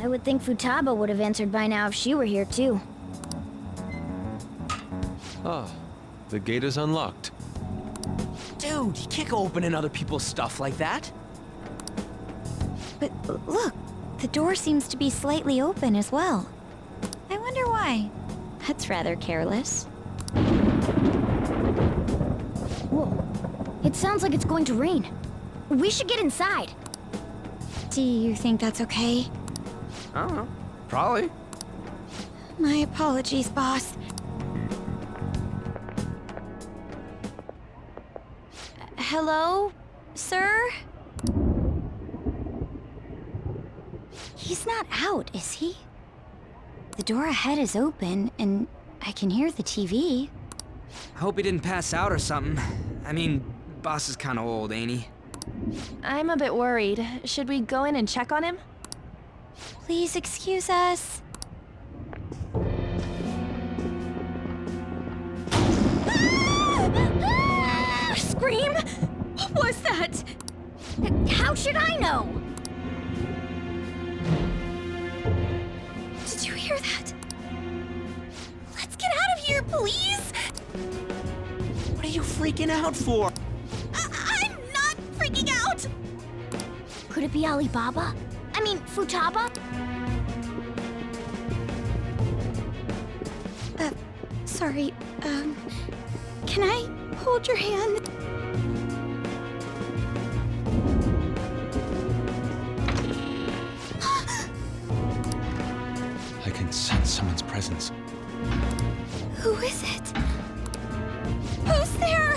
I would think Futaba would have answered by now if she were here too. Ah, the gate is unlocked. Dude, you can't go opening other people's stuff like that. But look, the door seems to be slightly open as well. I wonder why. That's rather careless. Whoa. It sounds like it's going to rain. We should get inside. Do you think that's okay? I don't know. Probably. My apologies, Boss. Hello, sir? He's not out, is he? The door ahead is open, and I can hear the TV. I hope he didn't pass out or something. I mean, Boss is kinda old, ain't he? I'm a bit worried. Should we go in and check on him? Please excuse us. Scream? What was that? How should I know? Did you hear that? Let's get out of here, please! What are you freaking out for? I'm not freaking out! Could it be Alibaba? I mean, Futaba? sorry. Can I hold your hand? I can sense someone's presence. Who is it? Who's there?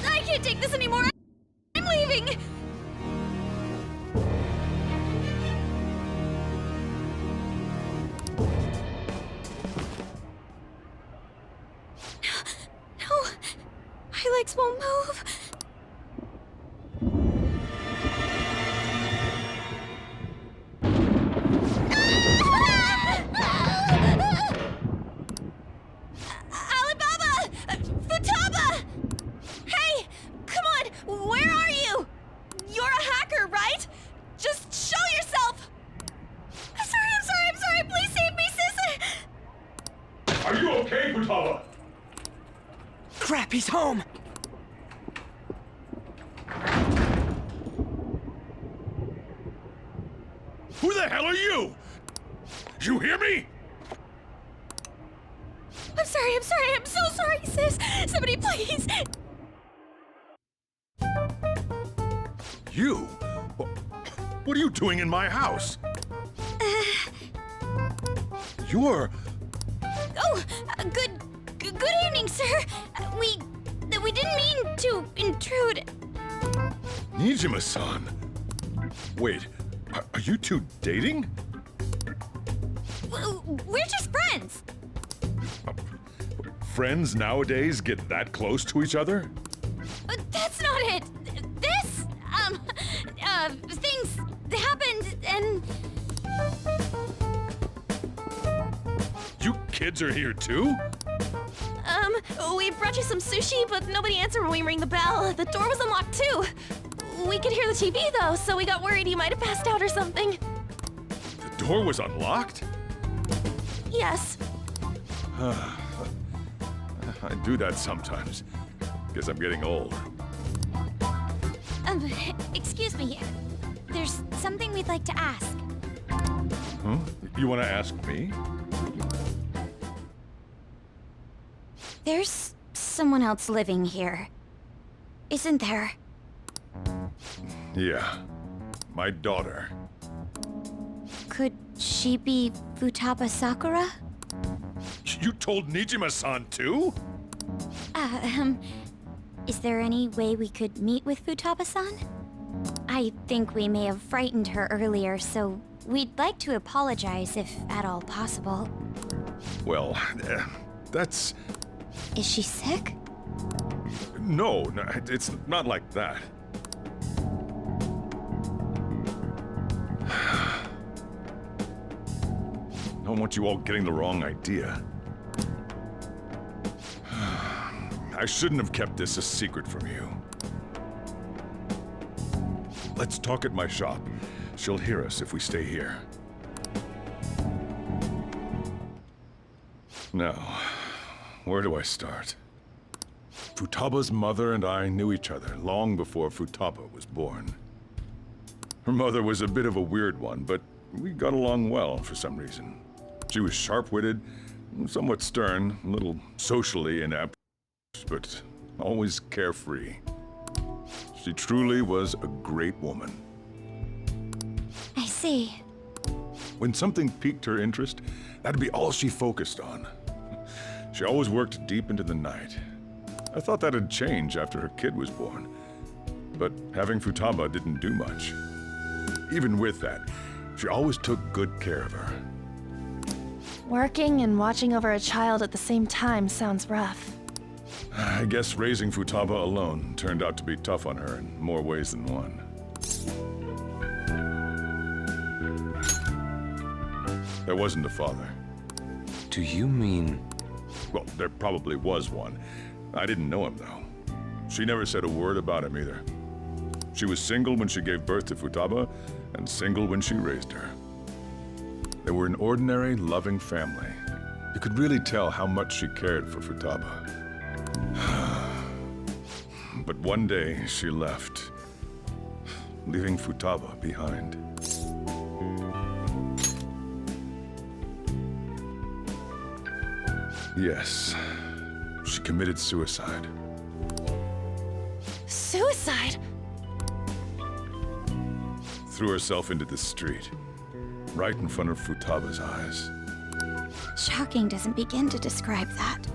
I can't take this anymore. I'm leaving. No, my legs won't move. Alibaba! Futaba! Hey! Come on! Where are you? You're a hacker, right? Just show yourself! I'm sorry! Please save me, sis! Are you okay, Futaba? Crap, he's home! Who the hell are you? You hear me? I'm sorry! I'm so sorry, sis! Somebody please! You? What are you doing in my house? You're... Oh, good evening, sir. We didn't mean to intrude. Nijima-san. Wait, are you two dating? We're just friends. Friends nowadays get that close to each other? That's not it. This, things happened and... You kids are here too? We brought you some sushi, but nobody answered when we rang the bell. The door was unlocked too. We could hear the TV though, so we got worried you might have passed out or something. The door was unlocked? Yes. I do that sometimes. Guess I'm getting old. Excuse me. There's something we'd like to ask. Huh? You want to ask me? There's someone else living here, isn't there? Yeah. My daughter. Could she be Futaba Sakura? You told Nijima-san too? Is there any way we could meet with Futaba-san? I think we may have frightened her earlier, so we'd like to apologize if at all possible. Well, that's... Is she sick? No, it's not like that. I don't want you all getting the wrong idea. I shouldn't have kept this a secret from you. Let's talk at my shop. She'll hear us if we stay here. Now, where do I start? Futaba's mother and I knew each other long before Futaba was born. Her mother was a bit of a weird one, but we got along well for some reason. She was sharp-witted, somewhat stern, a little socially inept, but always carefree. She truly was a great woman. I see. When something piqued her interest, that'd be all she focused on. She always worked deep into the night. I thought that'd change after her kid was born. But having Futaba didn't do much. Even with that, she always took good care of her. Working and watching over a child at the same time sounds rough. I guess raising Futaba alone turned out to be tough on her in more ways than one. There wasn't a father. Do you mean... Well, there probably was one. I didn't know him, though. She never said a word about him either. She was single when she gave birth to Futaba, and single when she raised her. They were an ordinary, loving family. You could really tell how much she cared for Futaba. But one day, she left, leaving Futaba behind. Yes. She committed suicide. Suicide? Threw herself into the street. Right in front of Futaba's eyes. Shocking doesn't begin to describe that.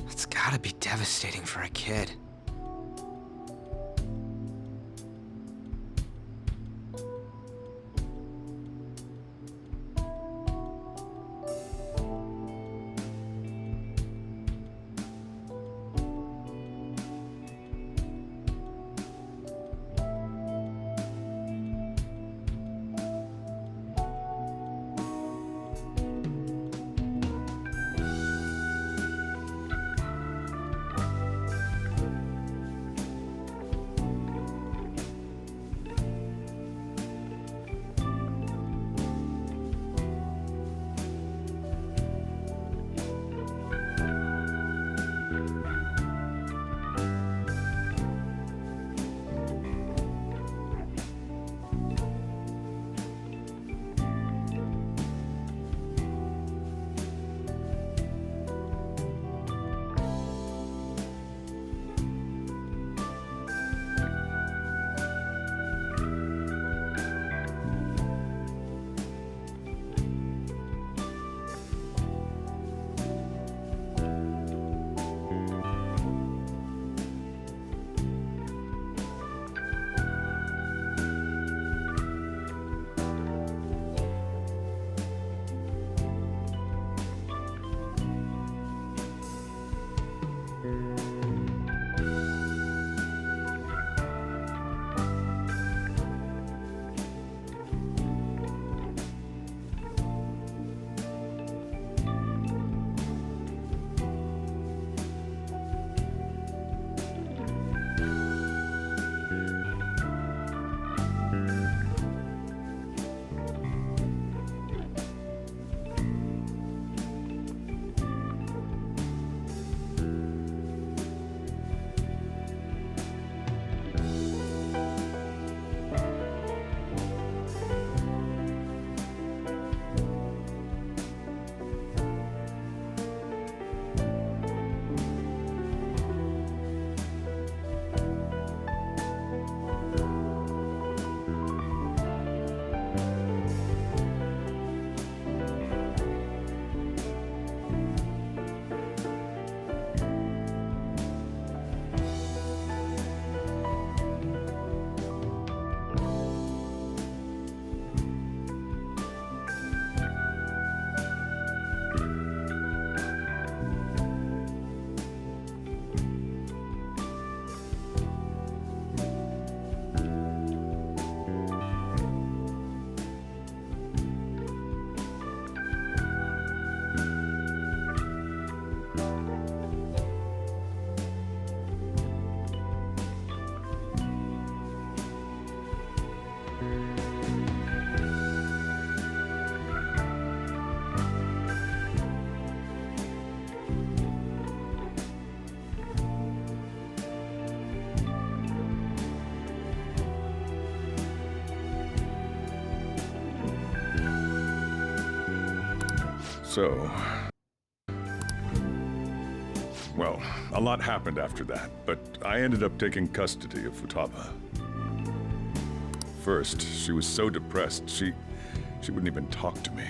It's gotta be devastating for a kid. So... Well, a lot happened after that, but I ended up taking custody of Futaba. First, she was so depressed, she wouldn't even talk to me.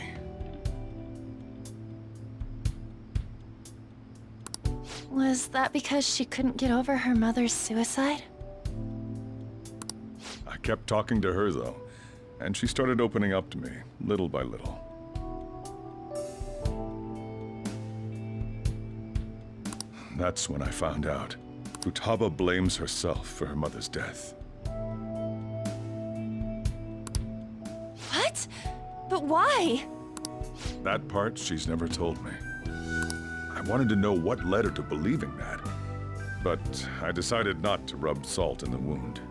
Was that because she couldn't get over her mother's suicide? I kept talking to her, though, and she started opening up to me, little by little. That's when I found out. Futaba blames herself for her mother's death. What? But why? That part she's never told me. I wanted to know what led her to believing that, but I decided not to rub salt in the wound.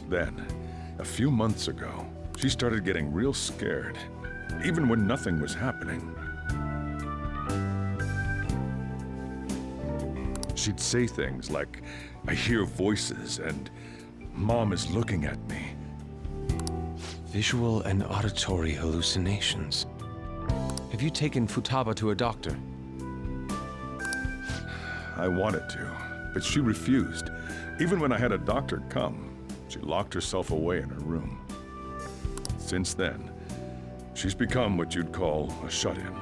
Then, a few months ago, she started getting real scared, even when nothing was happening. She'd say things like, "I hear voices," and "Mom is looking at me." Visual and auditory hallucinations. Have you taken Futaba to a doctor? I wanted to, but she refused. Even when I had a doctor come, she locked herself away in her room. Since then, she's become what you'd call a shut-in.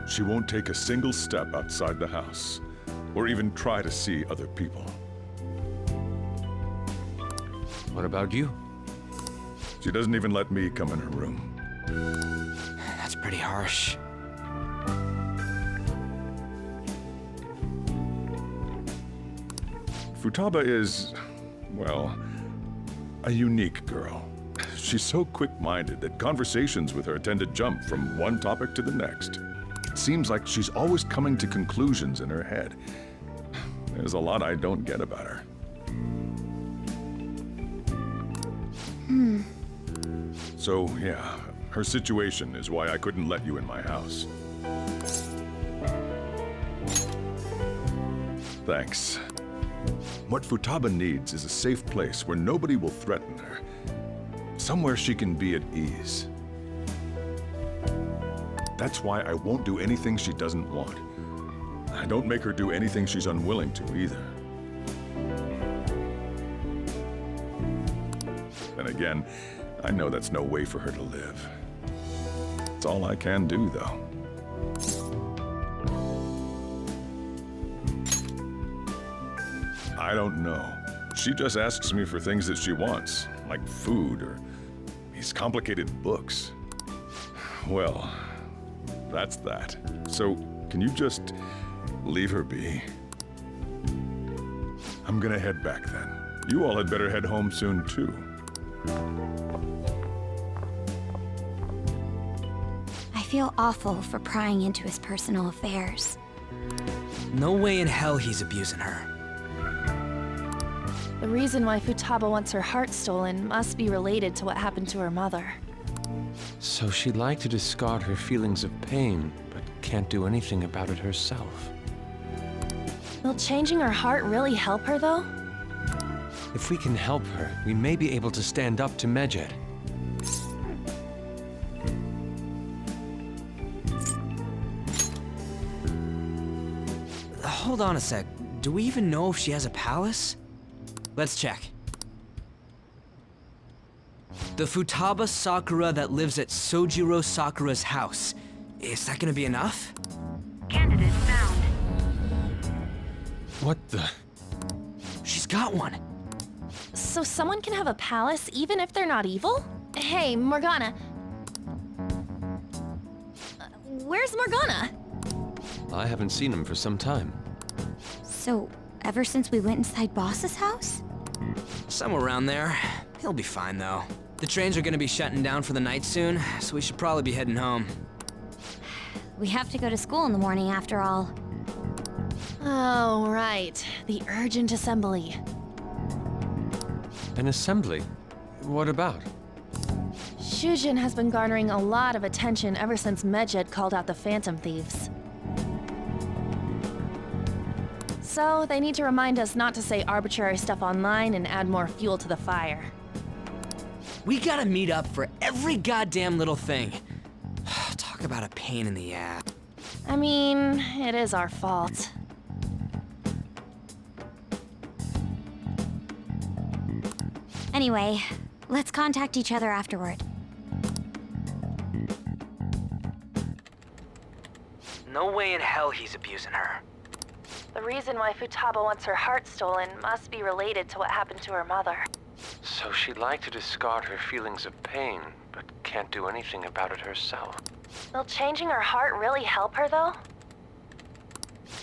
She won't take a single step outside the house, or even try to see other people. What about you? She doesn't even let me come in her room. That's pretty harsh. Futaba is, well, a unique girl. She's so quick-minded that conversations with her tend to jump from one topic to the next. It seems like she's always coming to conclusions in her head. There's a lot I don't get about her. So, yeah, her situation is why I couldn't let you in my house. Thanks. What Futaba needs is a safe place where nobody will threaten her. Somewhere she can be at ease. That's why I won't do anything she doesn't want. I don't make her do anything she's unwilling to either. Then again, I know that's no way for her to live. It's all I can do, though. I don't know. She just asks me for things that she wants, like food or these complicated books. Well, that's that. So, can you just leave her be? I'm gonna head back then. You all had better head home soon, too. I feel awful for prying into his personal affairs. No way in hell he's abusing her. The reason why Futaba wants her heart stolen must be related to what happened to her mother. So she'd like to discard her feelings of pain, but can't do anything about it herself. Will changing her heart really help her, though? If we can help her, we may be able to stand up to Medjed. Hold on a sec. Do we even know if she has a palace? Let's check. The Futaba Sakura that lives at Sojiro Sakura's house. Is that gonna be enough? Candidate found. What the? She's got one. So someone can have a palace even if they're not evil? Hey, Morgana. Where's Morgana? I haven't seen him for some time. So, ever since we went inside Boss's house? Somewhere around there. He'll be fine, though. The trains are gonna be shutting down for the night soon, so we should probably be heading home. We have to go to school in the morning after all. Oh, right. The urgent assembly. An assembly? What about? Shujin has been garnering a lot of attention ever since Medjed called out the Phantom Thieves. So, they need to remind us not to say arbitrary stuff online and add more fuel to the fire. We gotta meet up for every goddamn little thing. Talk about a pain in the ass. I mean, it is our fault. Anyway, let's contact each other afterward. No way in hell he's abusing her. The reason why Futaba wants her heart stolen must be related to what happened to her mother. So she'd like to discard her feelings of pain, but can't do anything about it herself. Will changing her heart really help her, though?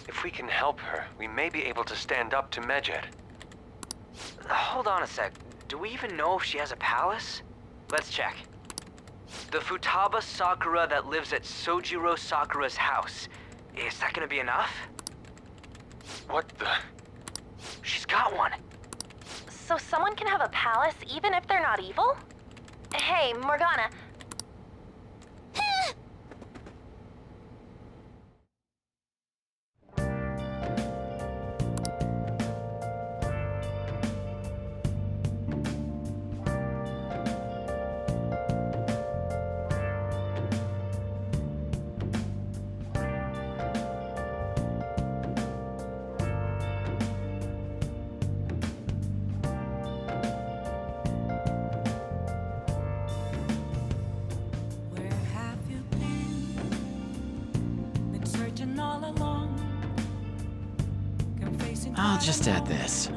If we can help her, we may be able to stand up to Medjed. Hold on a sec. Do we even know if she has a palace? Let's check. The Futaba Sakura that lives at Sojiro Sakura's house. Is that gonna be enough? What the? She's got one. So someone can have a palace even if they're not evil? Hey, Morgana. Where have you been? Been searching all along. Confessing I'll quite just a add lot this.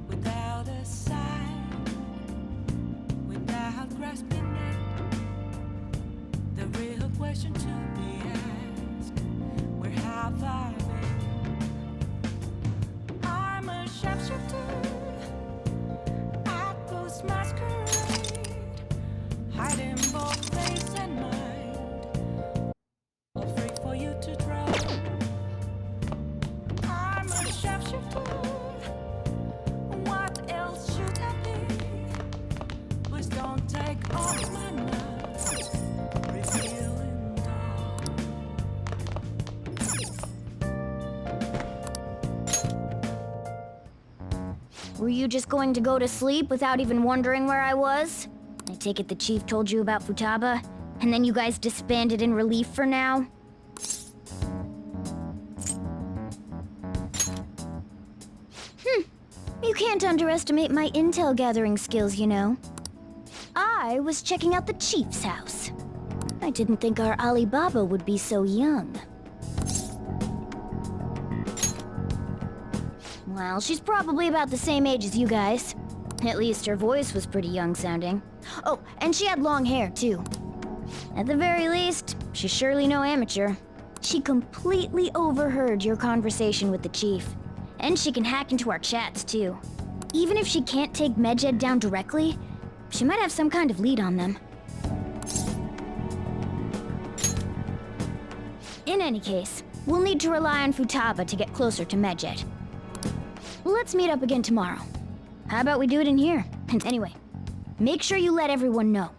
without a sign, without grasping it. The real question to be asked: where have I been? I'm a sharpshooter. I post masquerade, hiding both face and mind, afraid for you to drown. I'm a sharpshooter. What else should I be? Please don't take off my mask, revealing dawn. Were you just going to go to sleep without even wondering where I was? I take it the chief told you about Futaba, and then you guys disbanded in relief for now? You can't underestimate my intel gathering skills, you know. I was checking out the chief's house. I didn't think our Alibaba would be so young. Well, she's probably about the same age as you guys. At least her voice was pretty young sounding. Oh, and she had long hair, too. At the very least, she's surely no amateur. She completely overheard your conversation with the chief. And she can hack into our chats, too. Even if she can't take Medjed down directly, she might have some kind of lead on them. In any case, we'll need to rely on Futaba to get closer to Medjed. Let's meet up again tomorrow. How about we do it in here? And anyway, make sure you let everyone know.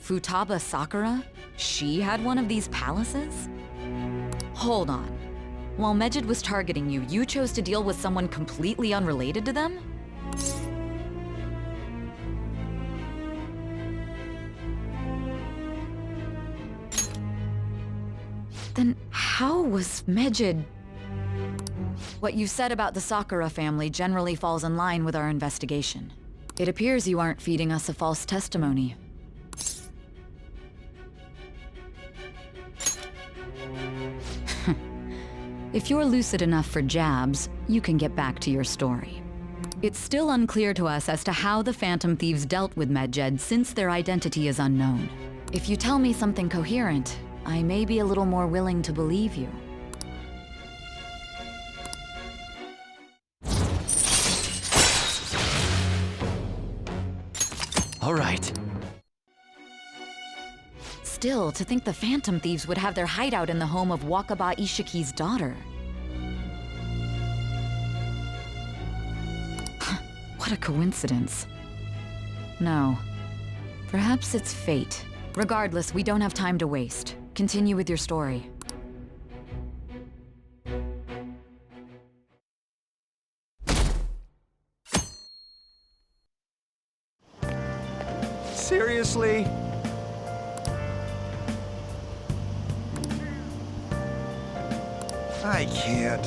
Futaba Sakura? She had one of these palaces? Hold on. While Medjed was targeting you, you chose to deal with someone completely unrelated to them? Then how was Medjed... What you said about the Sakura family generally falls in line with our investigation. It appears you aren't feeding us a false testimony. If you're lucid enough for jabs, you can get back to your story. It's still unclear to us as to how the Phantom Thieves dealt with Medjed since their identity is unknown. If you tell me something coherent, I may be a little more willing to believe you. All right. Still, to think the Phantom Thieves would have their hideout in the home of Wakaba Ishiki's daughter. What a coincidence. No. Perhaps it's fate. Regardless, we don't have time to waste. Continue with your story. Seriously? I can't.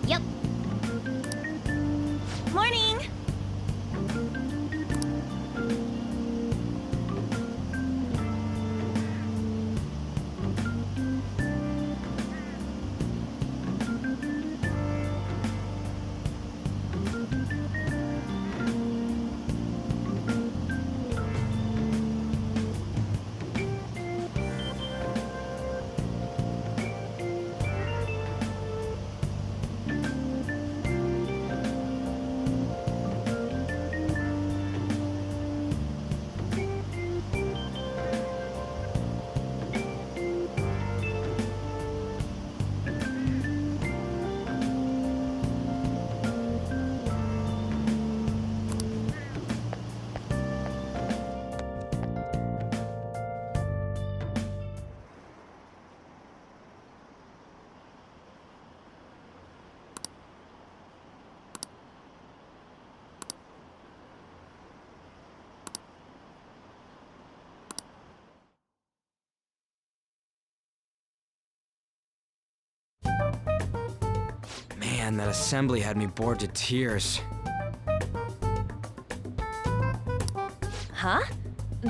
Yep. Morning! Man, that assembly had me bored to tears. Huh?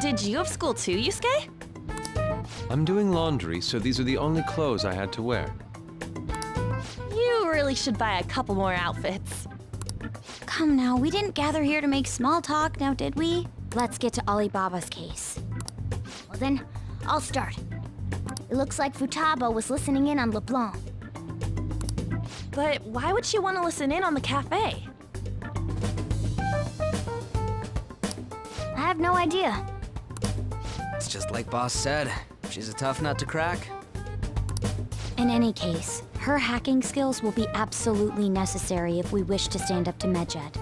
Did you have school too, Yusuke? I'm doing laundry, so these are the only clothes I had to wear. You really should buy a couple more outfits. Come now, we didn't gather here to make small talk, now did we? Let's get to Alibaba's case. Well then, I'll start. It looks like Futaba was listening in on LeBlanc. But why would she want to listen in on the cafe? I have no idea. It's just like Boss said. She's a tough nut to crack. In any case, her hacking skills will be absolutely necessary if we wish to stand up to Medjed.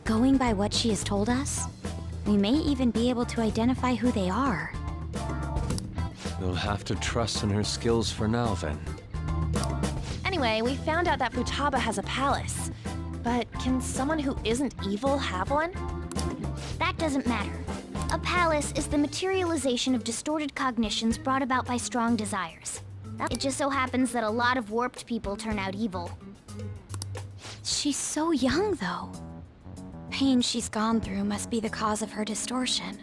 Going by what she has told us, we may even be able to identify who they are. You'll have to trust in her skills for now, then. Anyway, we found out that Futaba has a palace. But can someone who isn't evil have one? That doesn't matter. A palace is the materialization of distorted cognitions brought about by strong desires. It just so happens that a lot of warped people turn out evil. She's so young, though. Pain she's gone through must be the cause of her distortion.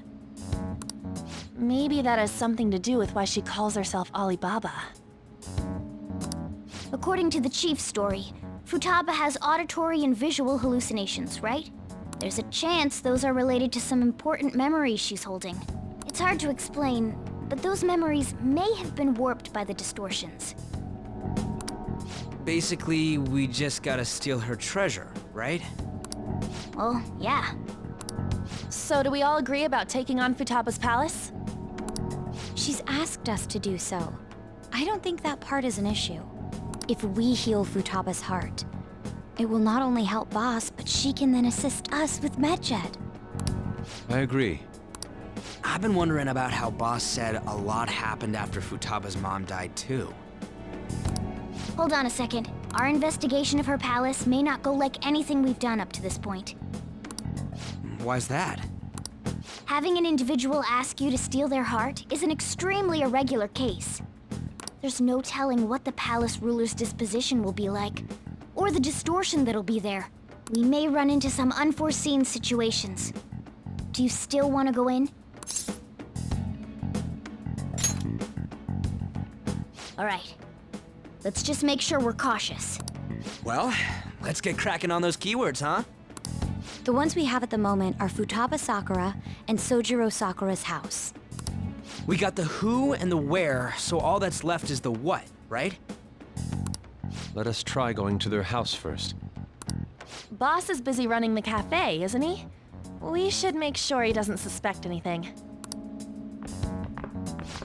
Maybe that has something to do with why she calls herself Alibaba. According to the chief's story, Futaba has auditory and visual hallucinations, right? There's a chance those are related to some important memories she's holding. It's hard to explain, but those memories may have been warped by the distortions. Basically, we just gotta steal her treasure, right? Well, yeah. So do we all agree about taking on Futaba's palace? She's asked us to do so. I don't think that part is an issue. If we heal Futaba's heart, it will not only help Boss, but she can then assist us with Medjed. I agree. I've been wondering about how Boss said a lot happened after Futaba's mom died too. Hold on a second. Our investigation of her palace may not go like anything we've done up to this point. Why's that? Having an individual ask you to steal their heart is an extremely irregular case. There's no telling what the palace ruler's disposition will be like, or the distortion that'll be there. We may run into some unforeseen situations. Do you still want to go in? All right. Let's just make sure we're cautious. Well, let's get cracking on those keywords, huh? The ones we have at the moment are Futaba Sakura and Sojiro Sakura's house. We got the who and the where, so all that's left is the what, right? Let us try going to their house first. Boss is busy running the cafe, isn't he? We should make sure he doesn't suspect anything.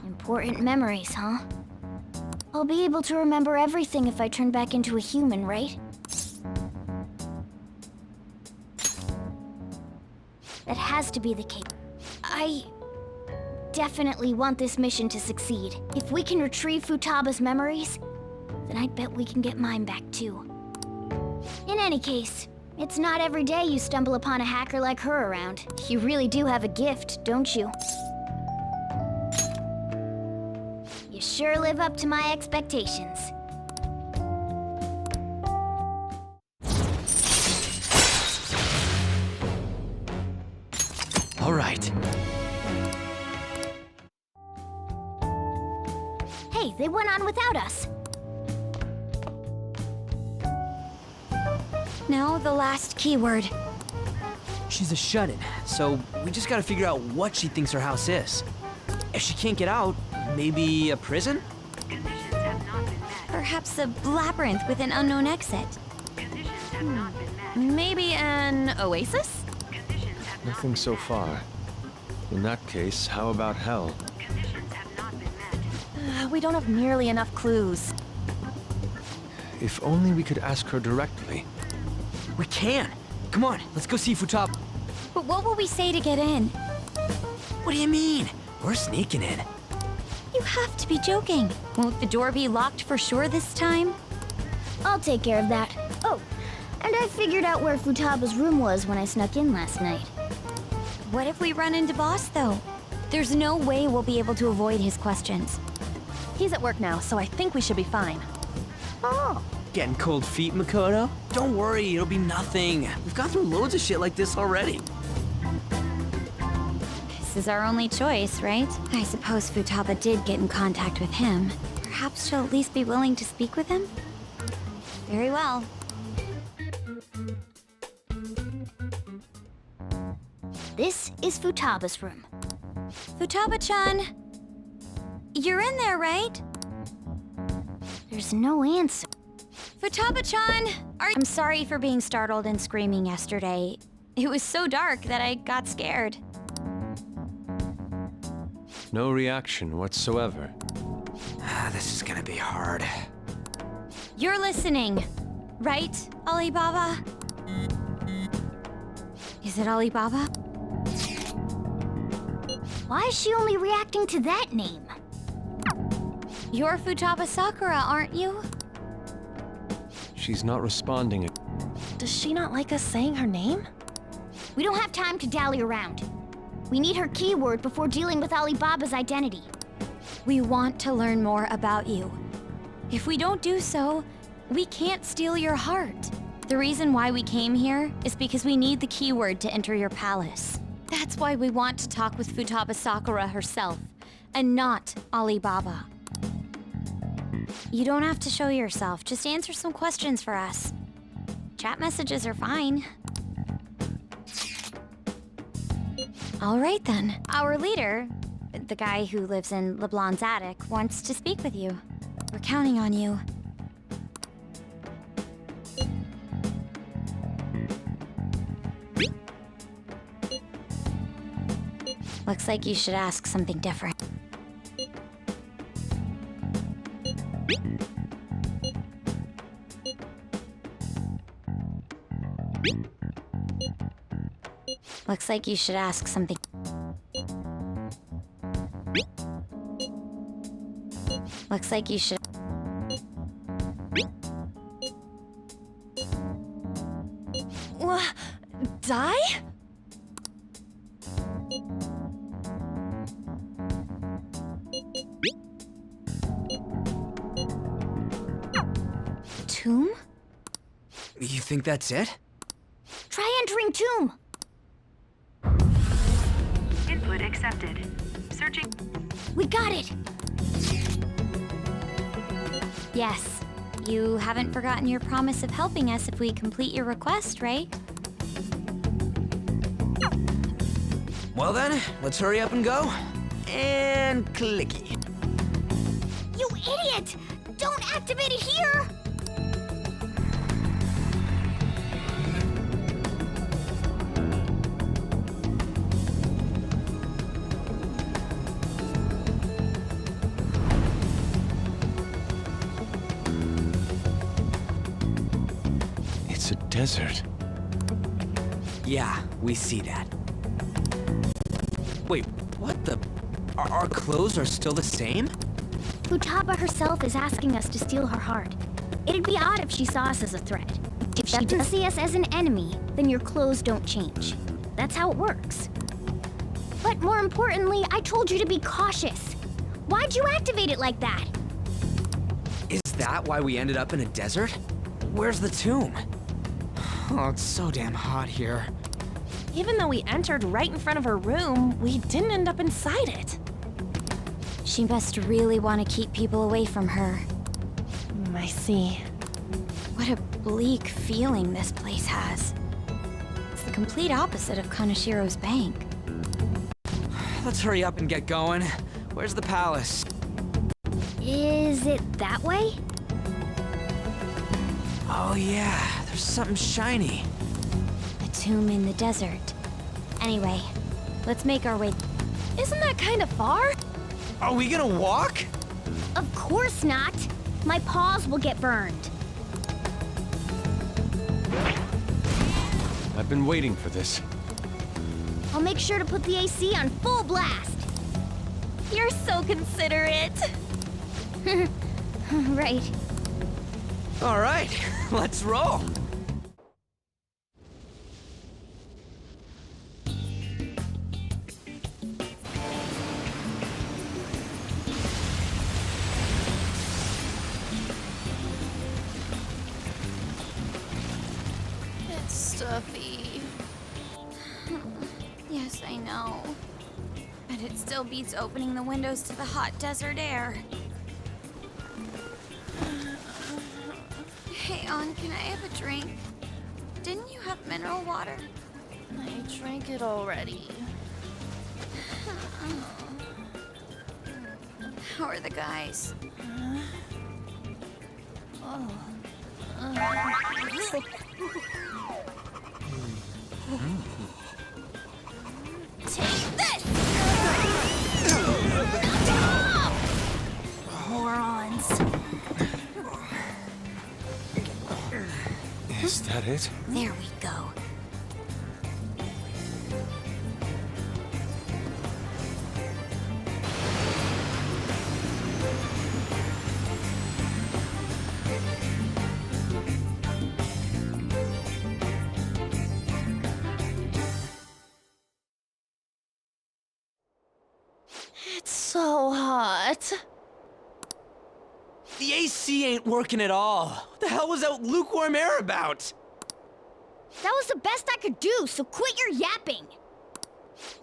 Important memories, huh? I'll be able to remember everything if I turn back into a human, right? That has to be the case. I definitely want this mission to succeed. If we can retrieve Futaba's memories, then I bet we can get mine back too. In any case, it's not every day you stumble upon a hacker like her around. You really do have a gift, don't you? You sure live up to my expectations. All right. Hey, they went on without us. Now, the last keyword. She's a shut-in, so we just gotta figure out what she thinks her house is. If she can't get out, maybe a prison? Perhaps a labyrinth with an unknown exit. Maybe an oasis? Nothing so far. In that case, how about hell? We don't have nearly enough clues. If only we could ask her directly. We can! Come on, let's go see Futaba. But what will we say to get in? What do you mean? We're sneaking in. You have to be joking. Won't the door be locked for sure this time? I'll take care of that. Oh, and I figured out where Futaba's room was when I snuck in last night. What if we run into Boss, though? There's no way we'll be able to avoid his questions. He's at work now, so I think we should be fine. Oh. Getting cold feet, Makoto? Don't worry, it'll be nothing. We've gone through loads of shit like this already. This is our only choice, right? I suppose Futaba did get in contact with him. Perhaps she'll at least be willing to speak with him? Very well. This is Futaba's room. Futaba-chan! You're in there, right? There's no answer. Futaba-chan! I'm sorry for being startled and screaming yesterday. It was so dark that I got scared. No reaction whatsoever. This is gonna be hard. You're listening, right, Alibaba? Is it Alibaba? Why is she only reacting to that name? You're Futaba Sakura, aren't you? She's not responding. Does she not like us saying her name? We don't have time to dally around. We need her keyword before dealing with Alibaba's identity. We want to learn more about you. If we don't do so, we can't steal your heart. The reason why we came here is because we need the keyword to enter your palace. That's why we want to talk with Futaba Sakura herself, and not Alibaba. You don't have to show yourself, just answer some questions for us. Chat messages are fine. All right then. Our leader, the guy who lives in LeBlanc's attic, wants to speak with you. We're counting on you. Looks like you should ask something different. Looks like you should ask something. Looks like you should. Die? Tomb? You think that's it? Try entering tomb. Input accepted. Searching. We got it. Yes. You haven't forgotten your promise of helping us if we complete your request, right? Well then, let's hurry up and go. And clicky. You idiot! Don't activate it here! It's a desert. Yeah, we see that. Wait, what the? Our clothes are still the same? Futaba herself is asking us to steal her heart. It'd be odd if she saw us as a threat. If she does see us as an enemy, then your clothes don't change. That's how it works. But more importantly, I told you to be cautious. Why'd you activate it like that? Is that why we ended up in a desert? Where's the tomb? Oh, it's so damn hot here. Even though we entered right in front of her room, we didn't end up inside it. She must really want to keep people away from her. I see. What a bleak feeling this place has. It's the complete opposite of Kanashiro's bank. Let's hurry up and get going. Where's the palace? Is it that way? Oh yeah, there's something shiny. A tomb in the desert. Anyway, let's make our way. Isn't that kind of far? Are we gonna walk? Of course not. My paws will get burned. I've been waiting for this. I'll make sure to put the AC on full blast. You're so considerate. Right. All right, let's roll. It's stuffy. Yes, I know. But it still beats opening the windows to the hot desert air. Hey, On, can I have a drink? Didn't you have mineral water? I drank it already. How are the guys? Take this! Morons. Is that it? There we go. It's so hot. The AC ain't working at all. What the hell was that lukewarm air about? That was the best I could do, so quit your yapping.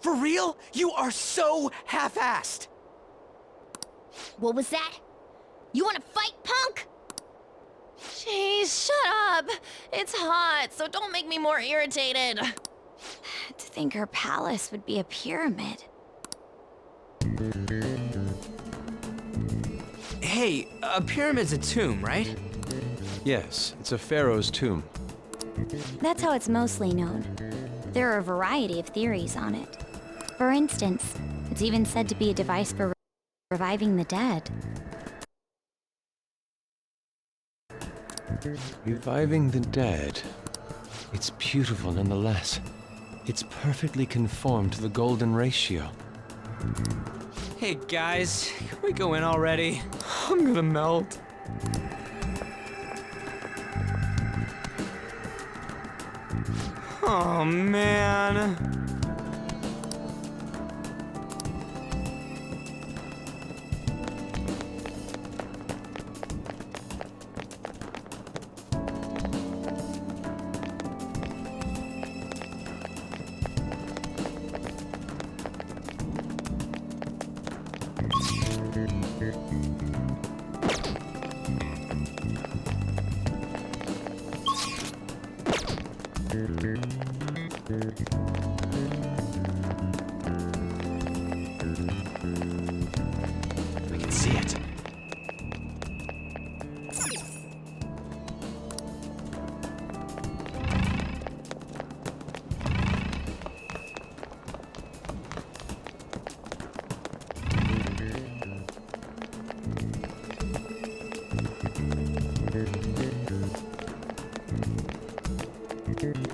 For real? You are so half-assed. What was that? You want to fight, punk? Jeez, shut up. It's hot, so don't make me more irritated. To think her palace would be a pyramid. Hey, a pyramid's a tomb, right? Yes, it's a pharaoh's tomb. That's how it's mostly known. There are a variety of theories on it. For instance, it's even said to be a device for reviving the dead. Reviving the dead. It's beautiful nonetheless. It's perfectly conformed to the golden ratio. Hey guys, can we go in already? I'm gonna melt. Oh man.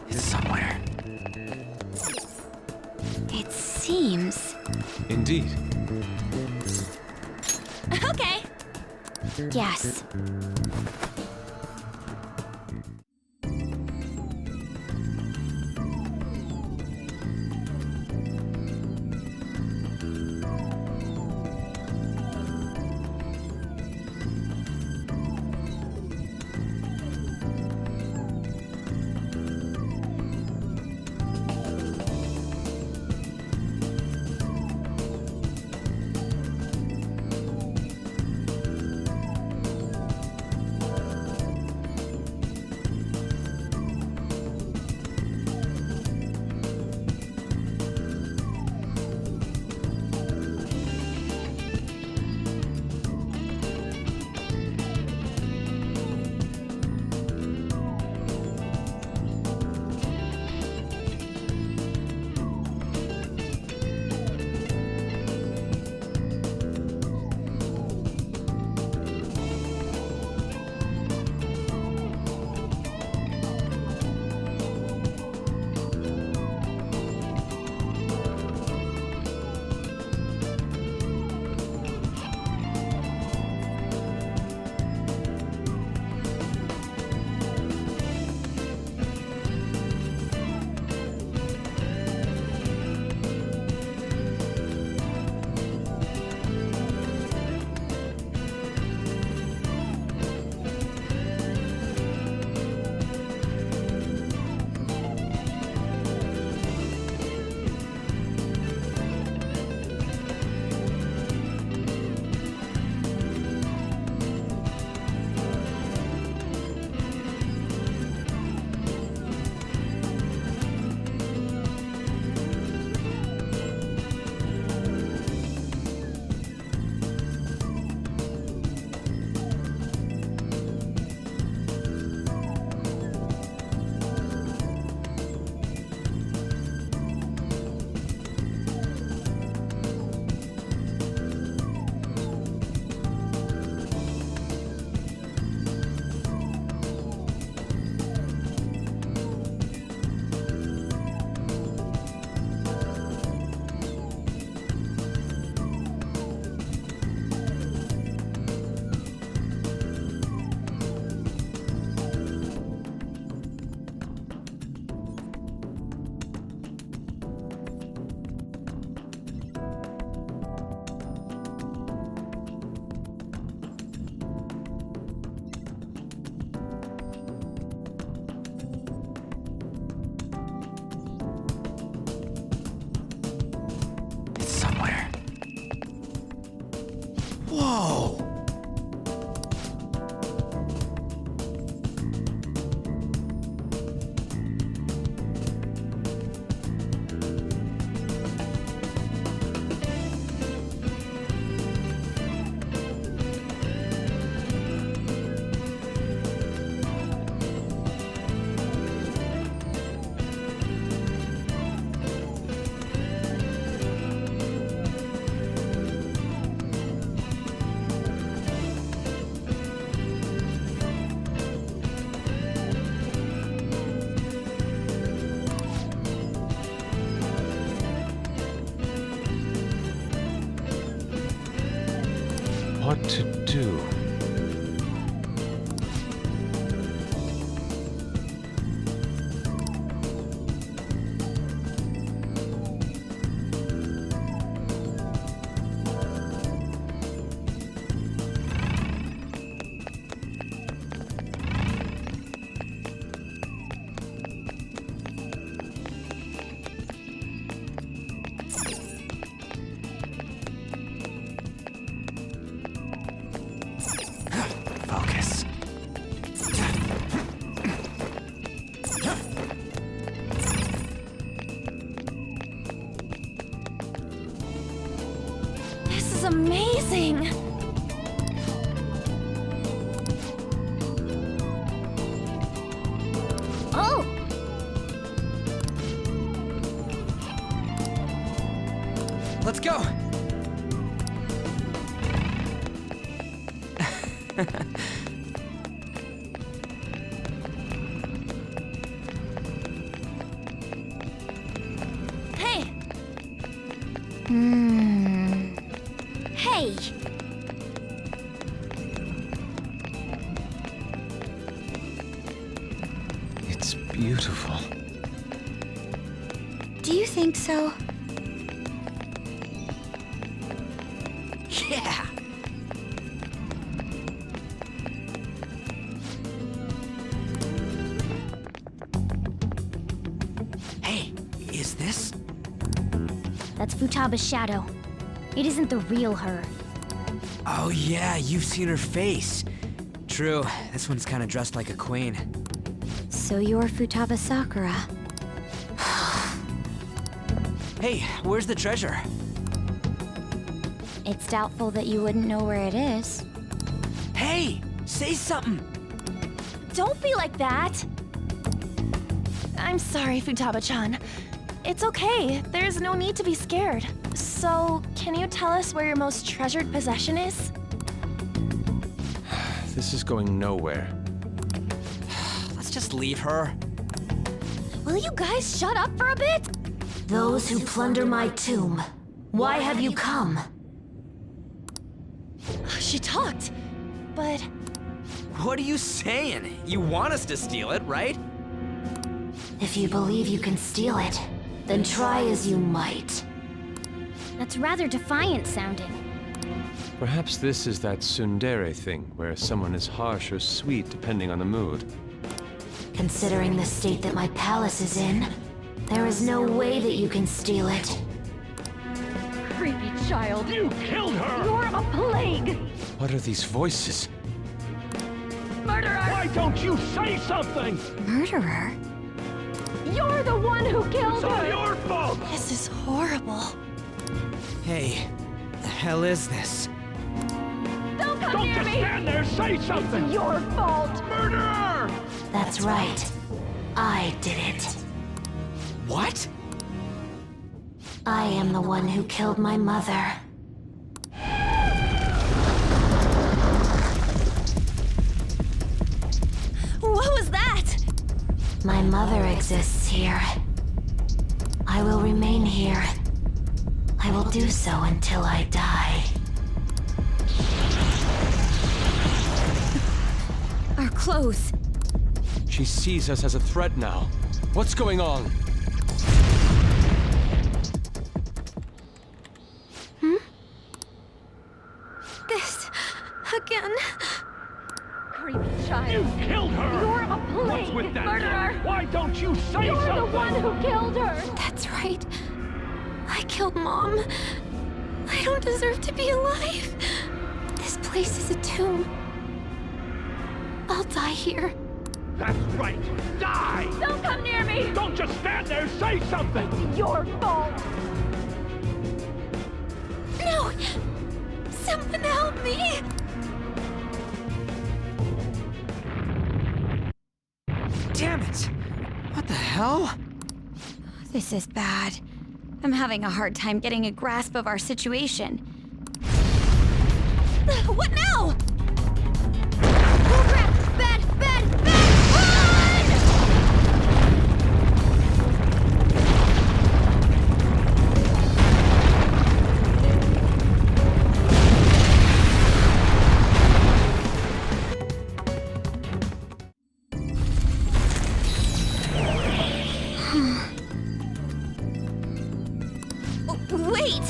It's somewhere. It seems. Indeed. Okay. Yes. Whoa! What to do? Focus. This is amazing! go! Hey! Hey! It's beautiful. Do you think so? Yeah! Hey, is this? That's Futaba's shadow. It isn't the real her. Oh yeah, you've seen her face. True, this one's kinda dressed like a queen. So you're Futaba Sakura. Hey, where's the treasure? It's doubtful that you wouldn't know where it is. Hey, say something! Don't be like that! I'm sorry, Futaba-chan. It's okay. There's no need to be scared. So, can you tell us where your most treasured possession is? This is going nowhere. Let's just leave her. Will you guys shut up for a bit? Those who plunder my tomb, why have you come? She talked, but... What are you saying? You want us to steal it, right? If you believe you can steal it, then try as you might. That's rather defiant sounding. Perhaps this is that tsundere thing, where someone is harsh or sweet depending on the mood. Considering the state that my palace is in, there is no way that you can steal it. Creepy child. You killed her! You're a plague! What are these voices? Murderer! Why don't you say something? Murderer? You're the one who killed It's all her! your fault! This is horrible. Hey, the hell is this? Don't come Don't near just me! stand there, say something! It's your fault! Murderer! That's right. I did it. What? I am the one who killed my mother. What was that? My mother exists here. I will remain here. I will do so until I die. Our clothes. She sees us as a threat now. What's going on? This... again. Creepy child. You killed her! You're a plague! What's with that? Murderer! Why don't you say You're something? the one who killed her! That's right. I killed Mom. I don't deserve to be alive. This place is a tomb. I'll die here. That's right. Die! Don't come near me! Don't just stand there, say something! It's your fault! No! Someone help me! Damn it! What the hell? This is bad. I'm having a hard time getting a grasp of our situation. What now? Oh crap! Bad! Bad! Bad! Wait!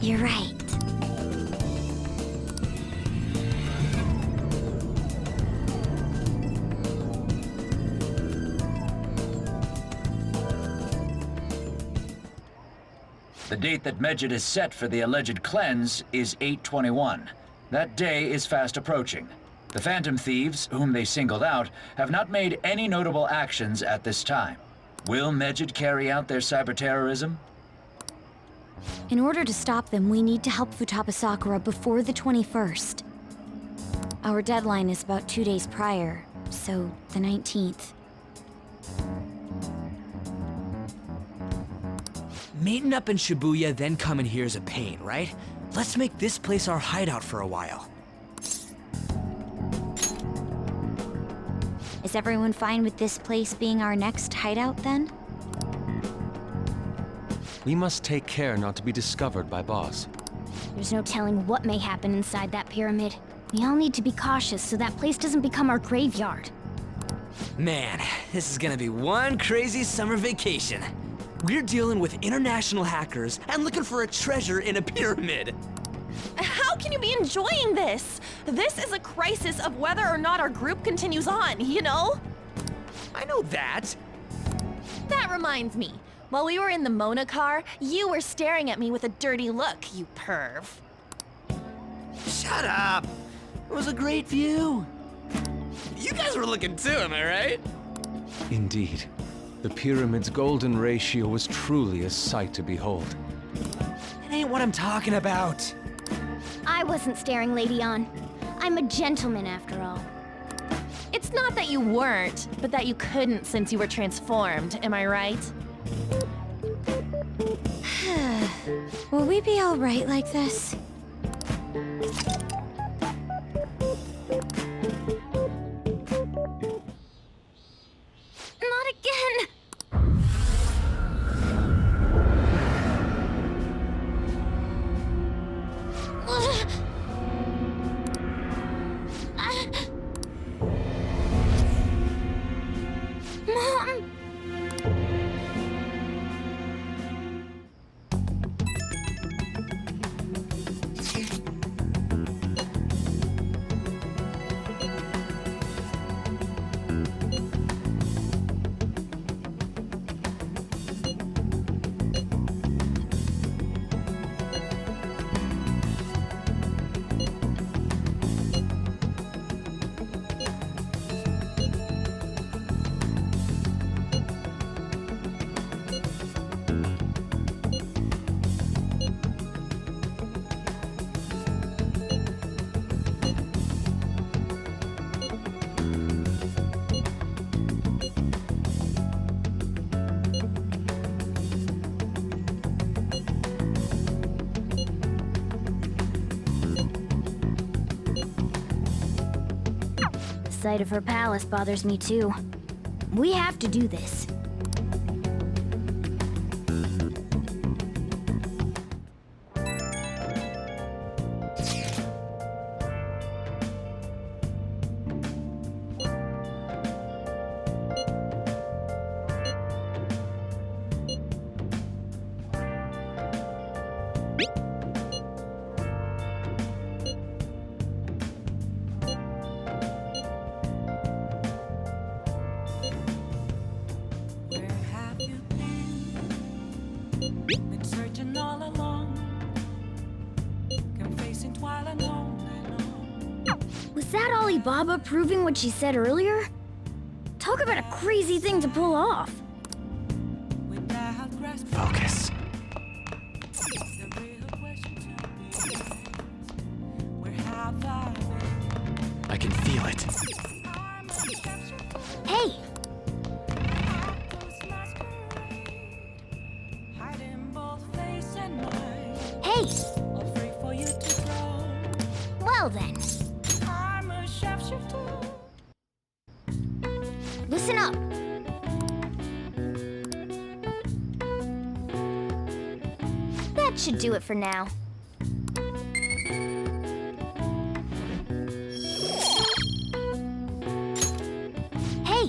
You're right. The date that Medjed is set for the alleged cleanse is 8/21. That day is fast approaching. The Phantom Thieves, whom they singled out, have not made any notable actions at this time. Will Medjed carry out their cyber-terrorism? In order to stop them, we need to help Futaba Sakura before the 21st. Our deadline is about 2 days prior, so the 19th. Meeting up in Shibuya, then coming here is a pain, right? Let's make this place our hideout for a while. Is everyone fine with this place being our next hideout, then? We must take care not to be discovered by Boss. There's no telling what may happen inside that pyramid. We all need to be cautious so that place doesn't become our graveyard. Man, this is gonna be one crazy summer vacation. We're dealing with international hackers and looking for a treasure in a pyramid. How can you be enjoying this? This is a crisis of whether or not our group continues on, you know? I know that. That reminds me. While we were in the Mona car, you were staring at me with a dirty look, you perv. Shut up. It was a great view. You guys were looking too, am I right? Indeed. The pyramid's golden ratio was truly a sight to behold. It ain't what I'm talking about. I wasn't staring, Lady On. I'm a gentleman after all. It's not that you weren't, but that you couldn't since you were transformed, am I right? Will we be all right like this? Not again! Mom! The sight of her palace bothers me too. We have to do this. Been searching all along, confessing while alone and on. Was that Alibaba proving what she said earlier? Talk about a crazy thing to pull off. Focus. I can feel it. Hey! Hey! Well then. Listen up. That should do it for now. Hey!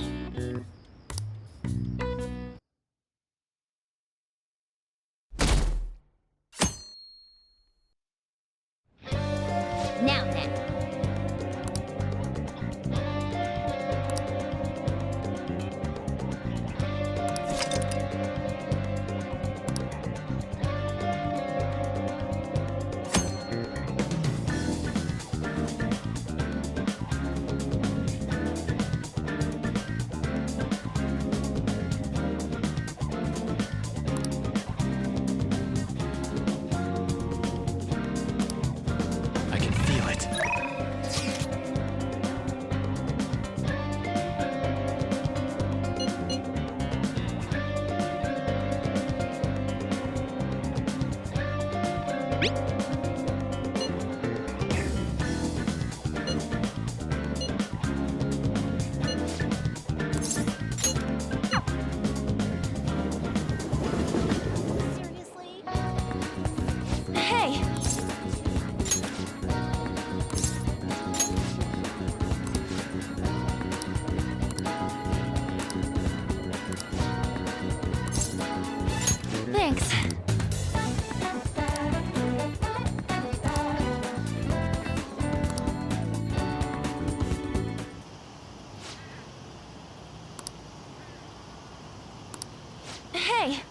Now then. Thanks. Hey!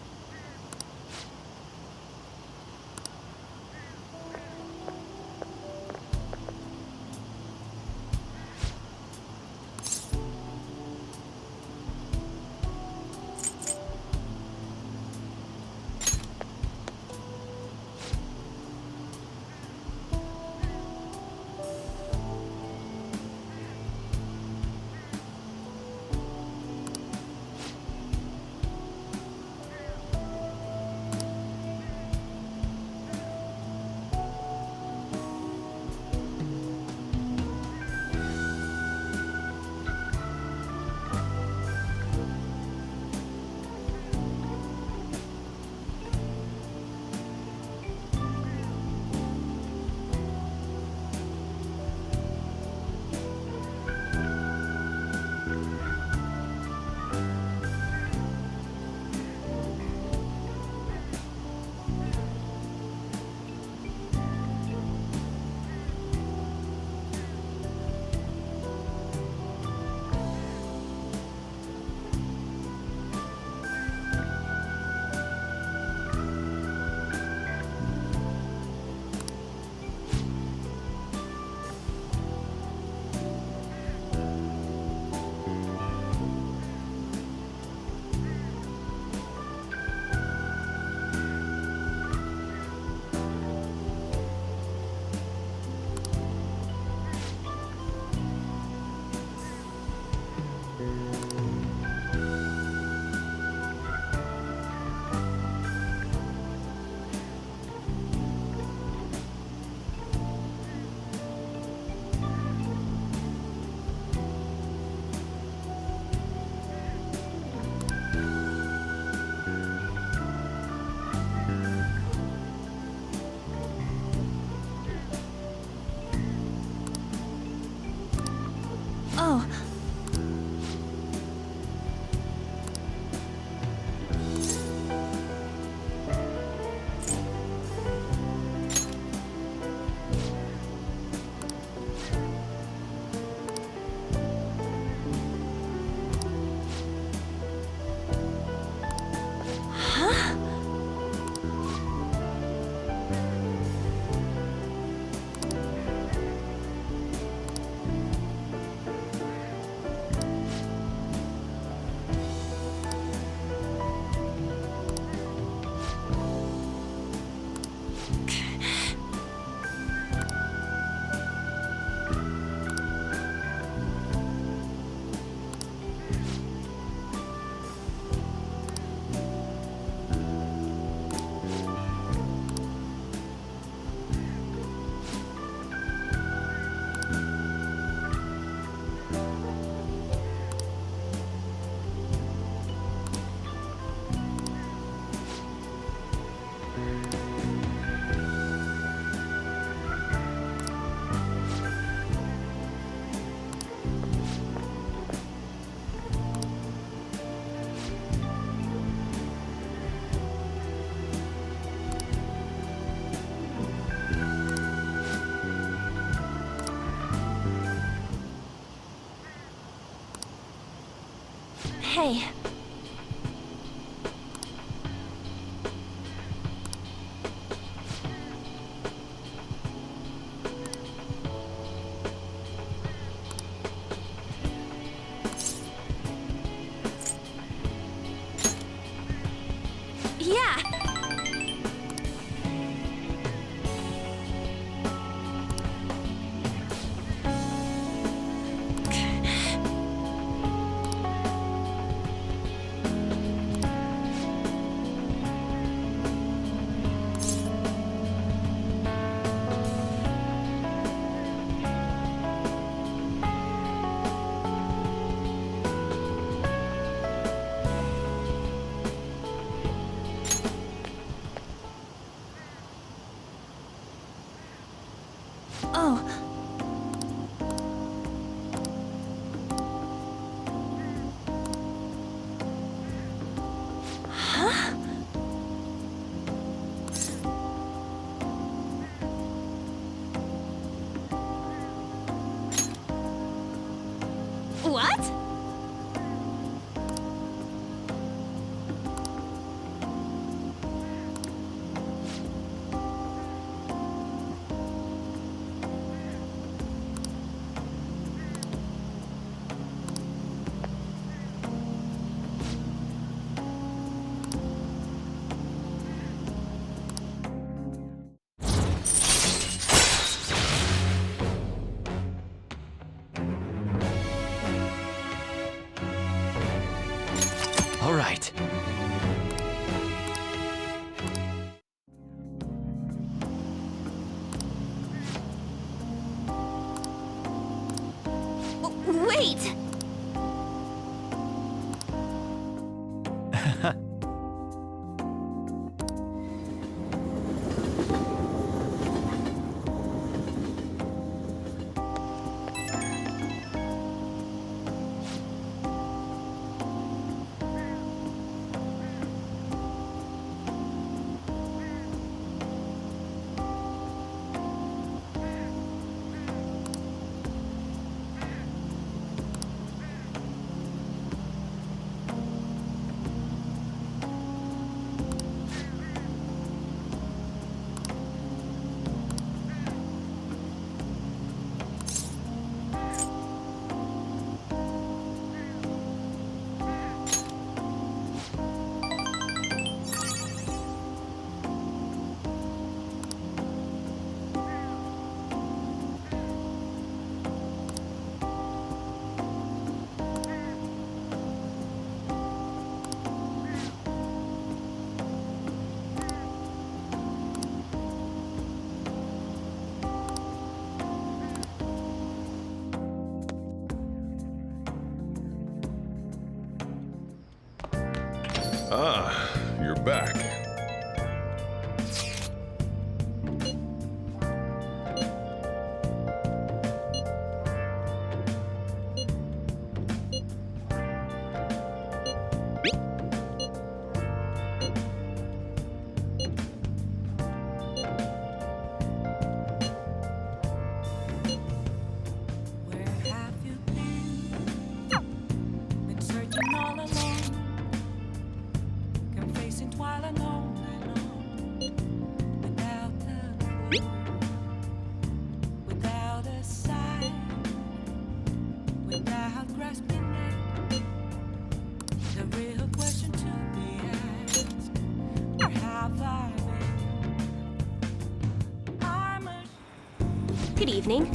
Oh. Huh? Hey. Yeah. Oh. Huh? Wait! Ah, you're back. Where have you been? Been searching all alone, confessing while alone, without a clue, without a sign, without grasping it. The real question to be asked: where have I been? I'm a Good evening.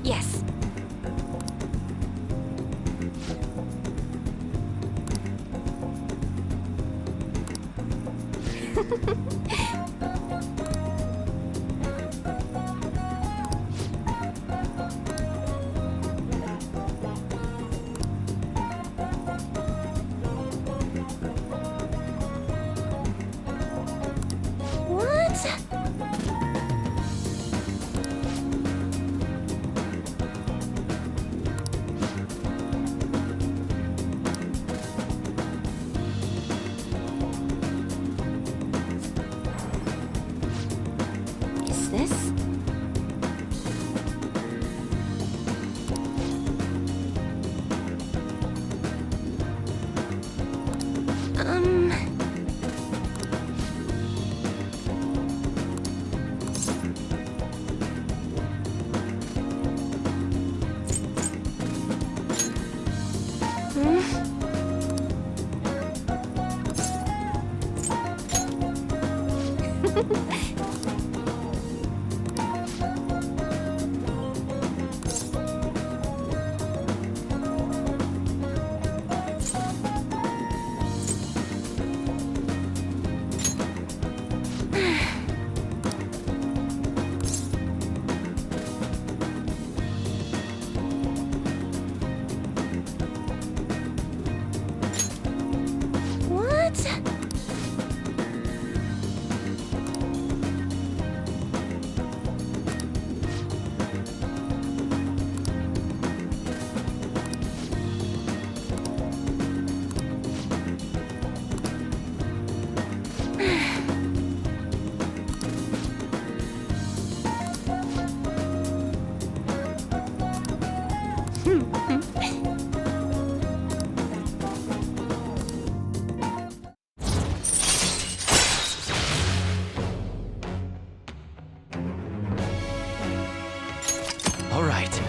Yes. What? Is this? What? All right.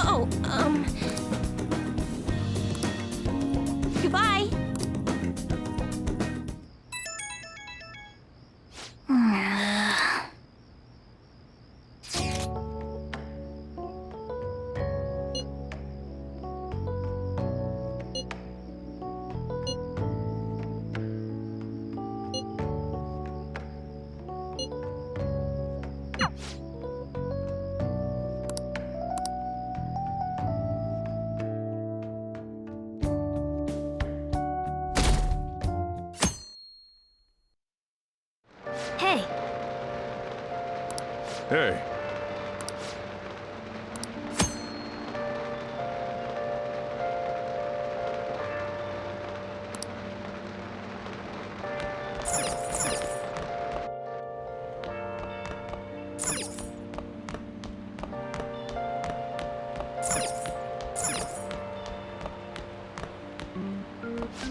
Oh, goodbye. Hey, Hey.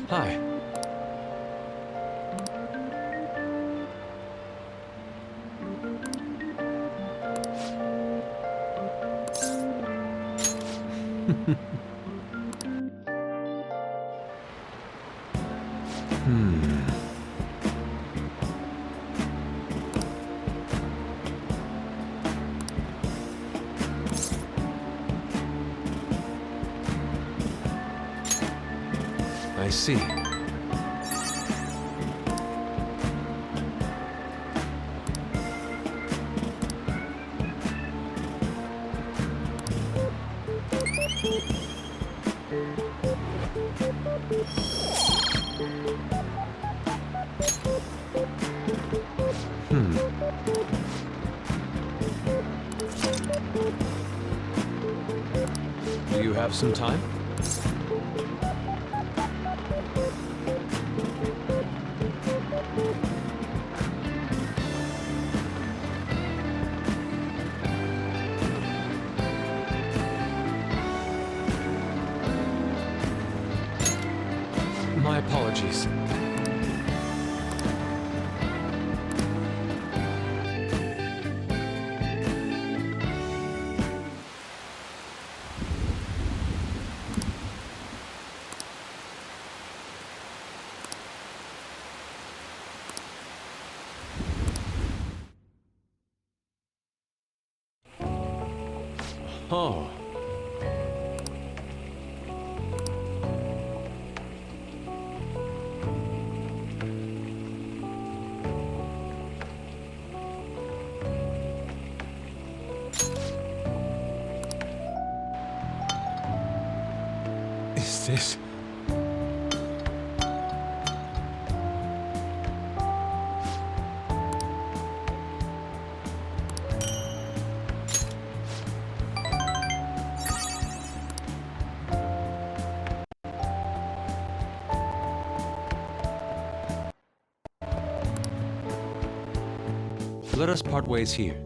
Hi. I see. Do you have some time? My apologies. Oh. Is this... Let us part ways here.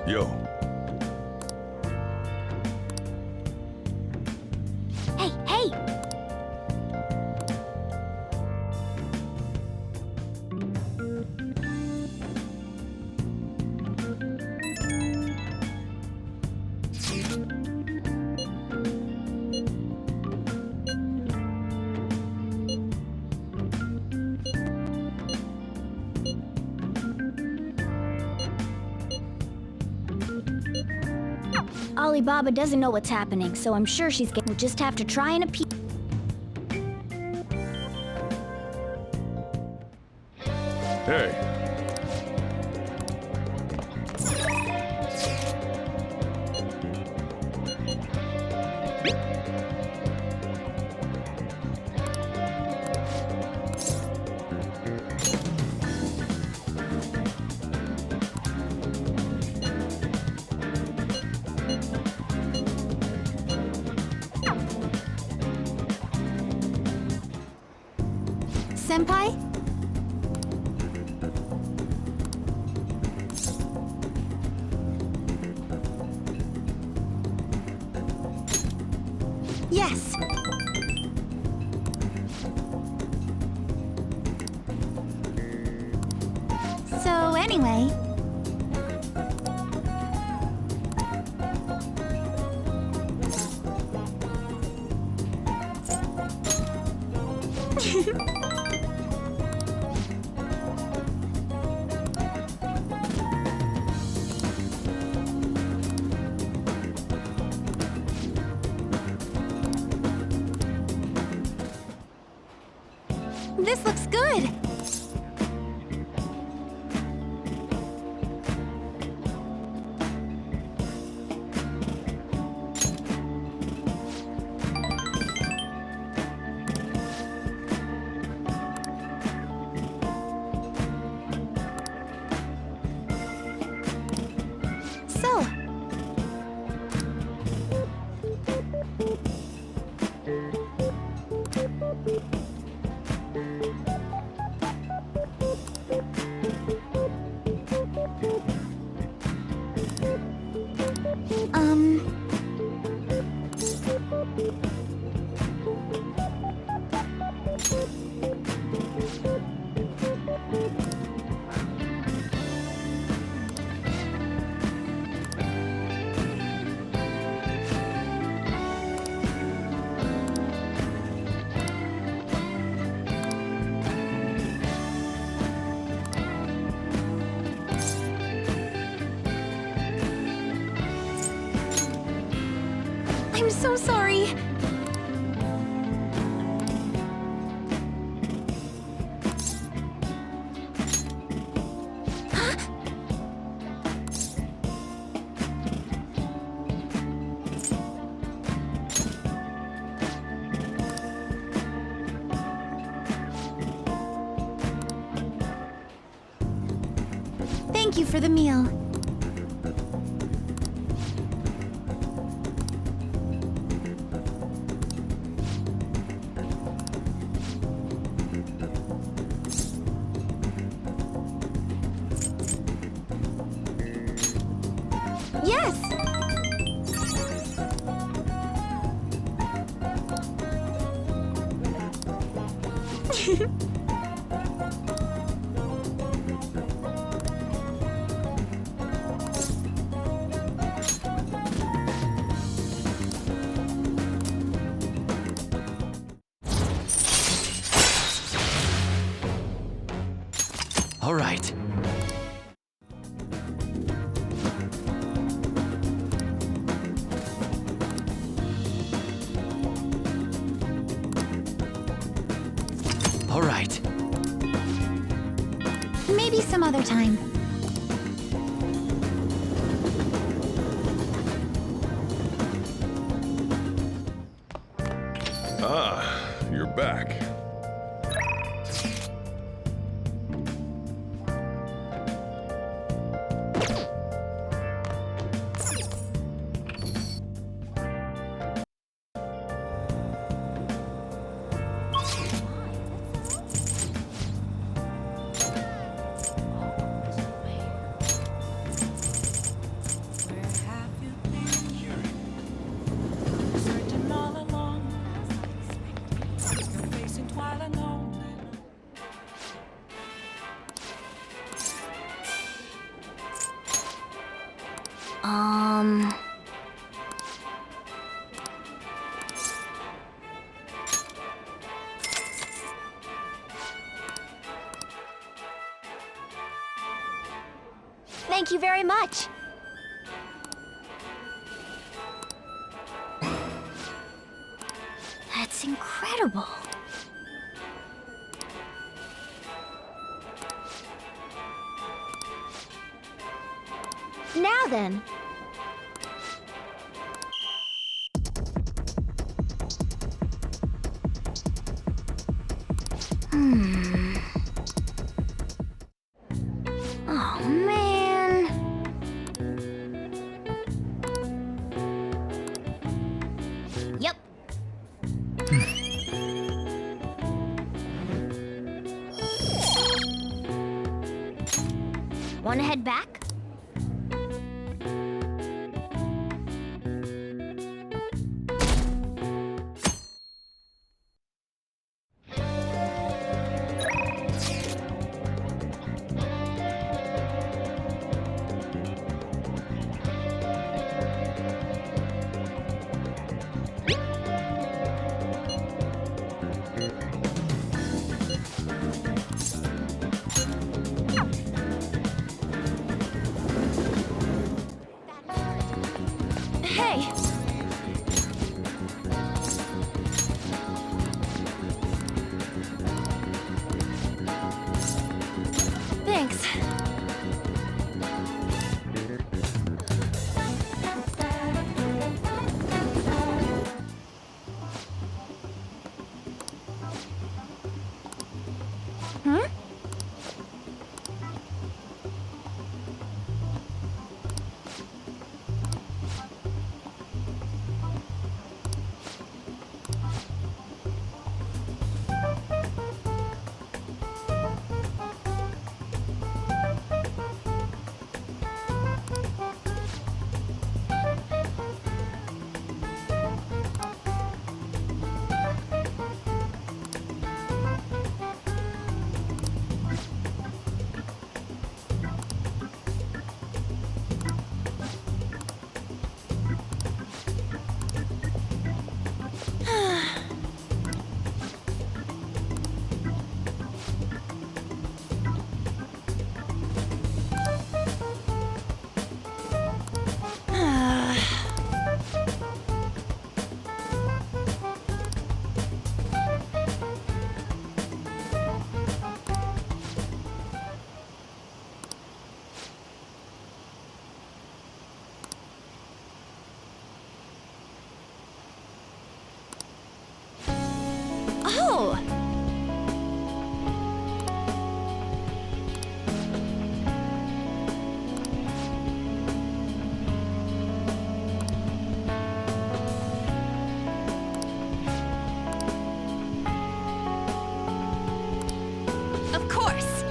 Yo. hey, hey! Alibaba doesn't know what's happening, so I'm sure we'll just have to try and appeal. Hey. Senpai? Anyway, this looks good. So, I'm so sorry. Thank you for the meal. Yes! All right. All right. Maybe some other time. Ah, you're back. Searching all along, you're facing twilight lonely. Thank you very much. That's incredible. Now then. Oh, man. Yep. Wanna head back? Hmm? Oh! Of course!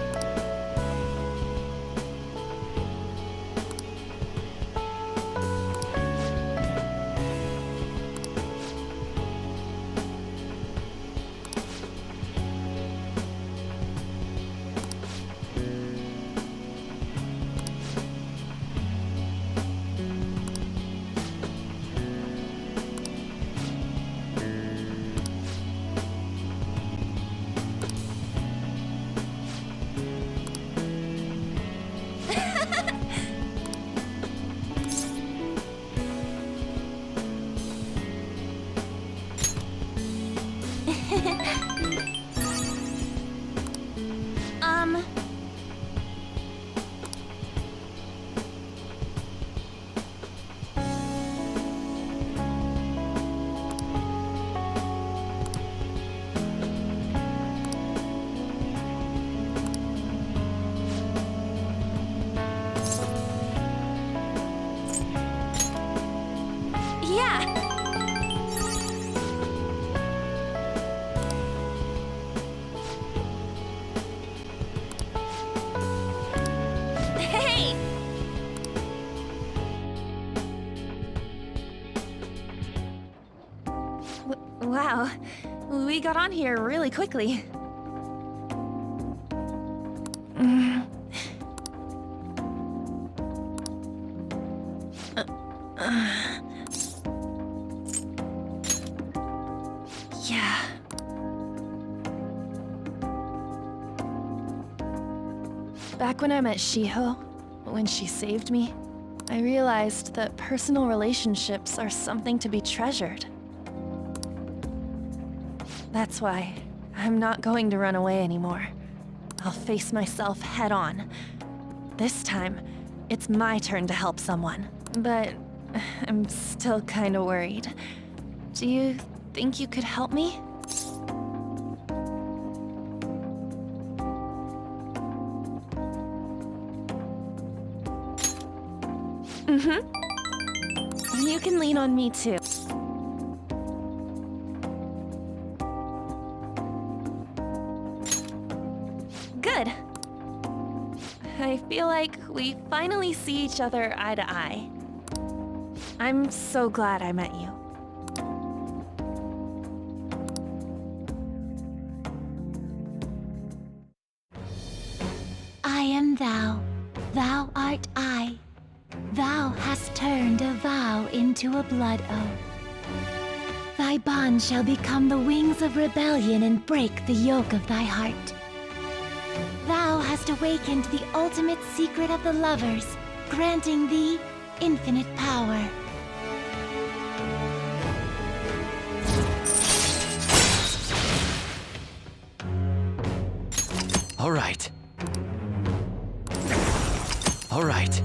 um... Yeah! Hey! Wow, we got on here really quickly. Yeah. Back when I met Shiho, when she saved me, I realized that personal relationships are something to be treasured. That's why I'm not going to run away anymore. I'll face myself head on. This time, it's my turn to help someone. But I'm still kinda worried. Do you think you could help me? Mm-hmm. You can lean on me too. Good. I feel like we finally see each other eye to eye. I'm so glad I met you. I am thou, thou art I. Thou hast turned a vow into a blood oath. Thy bond shall become the wings of rebellion and break the yoke of thy heart. Thou hast awakened the ultimate secret of the lovers, granting thee infinite power. All right. All right.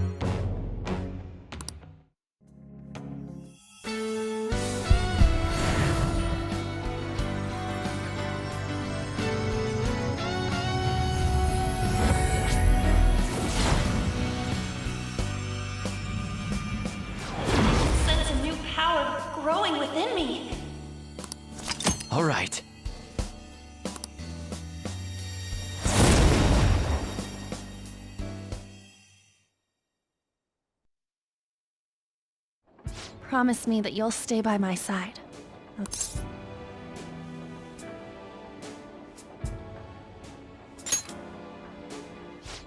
promise me that you'll stay by my side.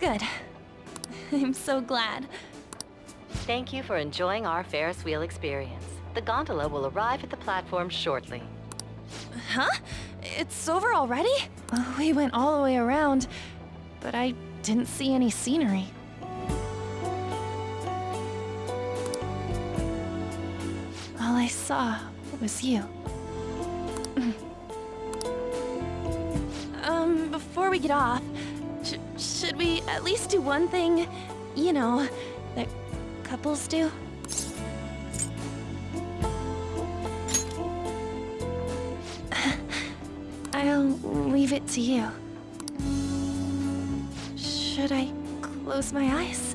Good. I'm so glad. Thank you for enjoying our Ferris wheel experience. The gondola will arrive at the platform shortly. Huh? It's over already? We went all the way around, but I didn't see any scenery. All I saw was you. Before we get off, should we at least do one thing, you know, that couples do? I'll leave it to you. Should I close my eyes?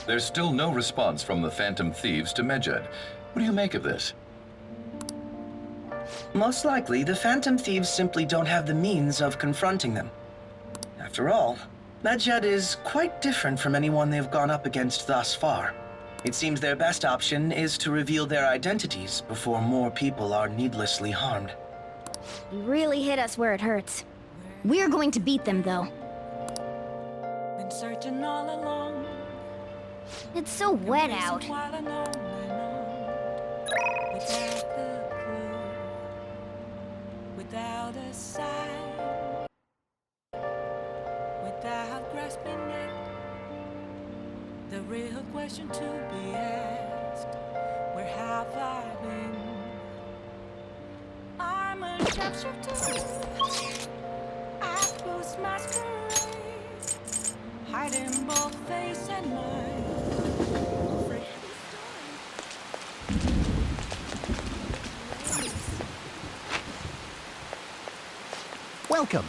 There's still no response from the Phantom Thieves to Medjed. What do you make of this? Most likely, the Phantom Thieves simply don't have the means of confronting them. After all, Medjed is quite different from anyone they've gone up against thus far. It seems their best option is to reveal their identities before more people are needlessly harmed. You really hit us where it hurts. We're going to beat them, though. Been searching all along. It's so wet out. Without a clue, without a sign, without grasping it, the real question to be asked: where have I been? I'm a sharpshooter. I post masquerade, hiding both face and mind. Welcome.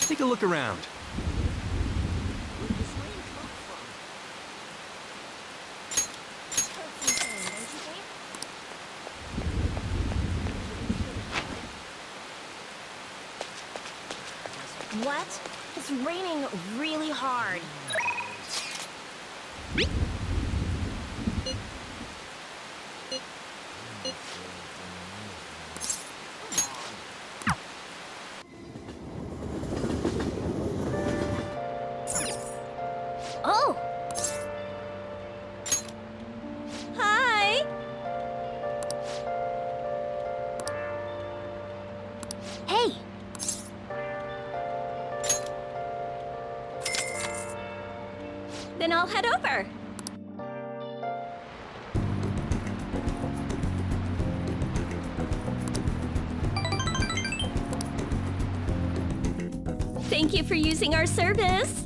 Take a look around. What? It's raining really hard. Oh! Hi! Hey! then I'll head over. Thank you for using our service.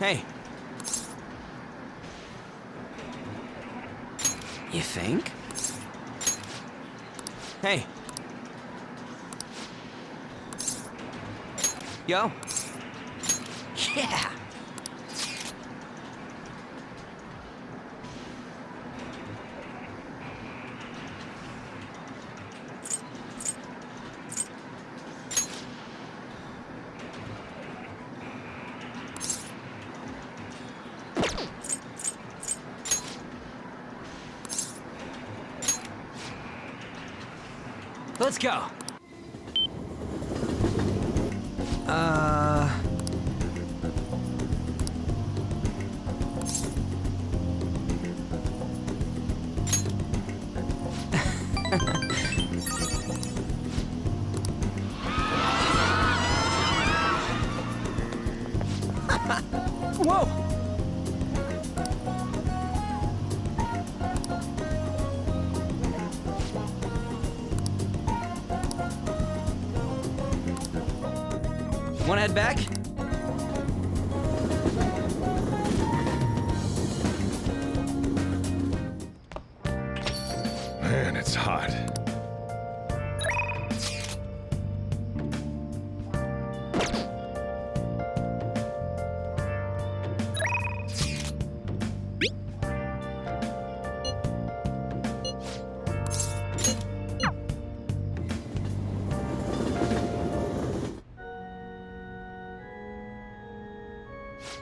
Hey. You think? Hey. Yo. Yeah. Let's go. Whoa! Wanna head back? Man, it's hot.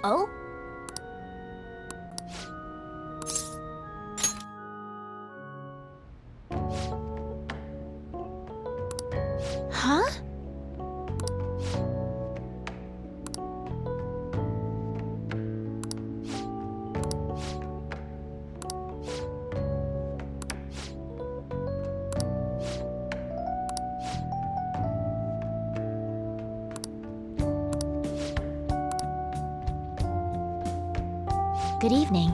Oh? Huh? Good evening.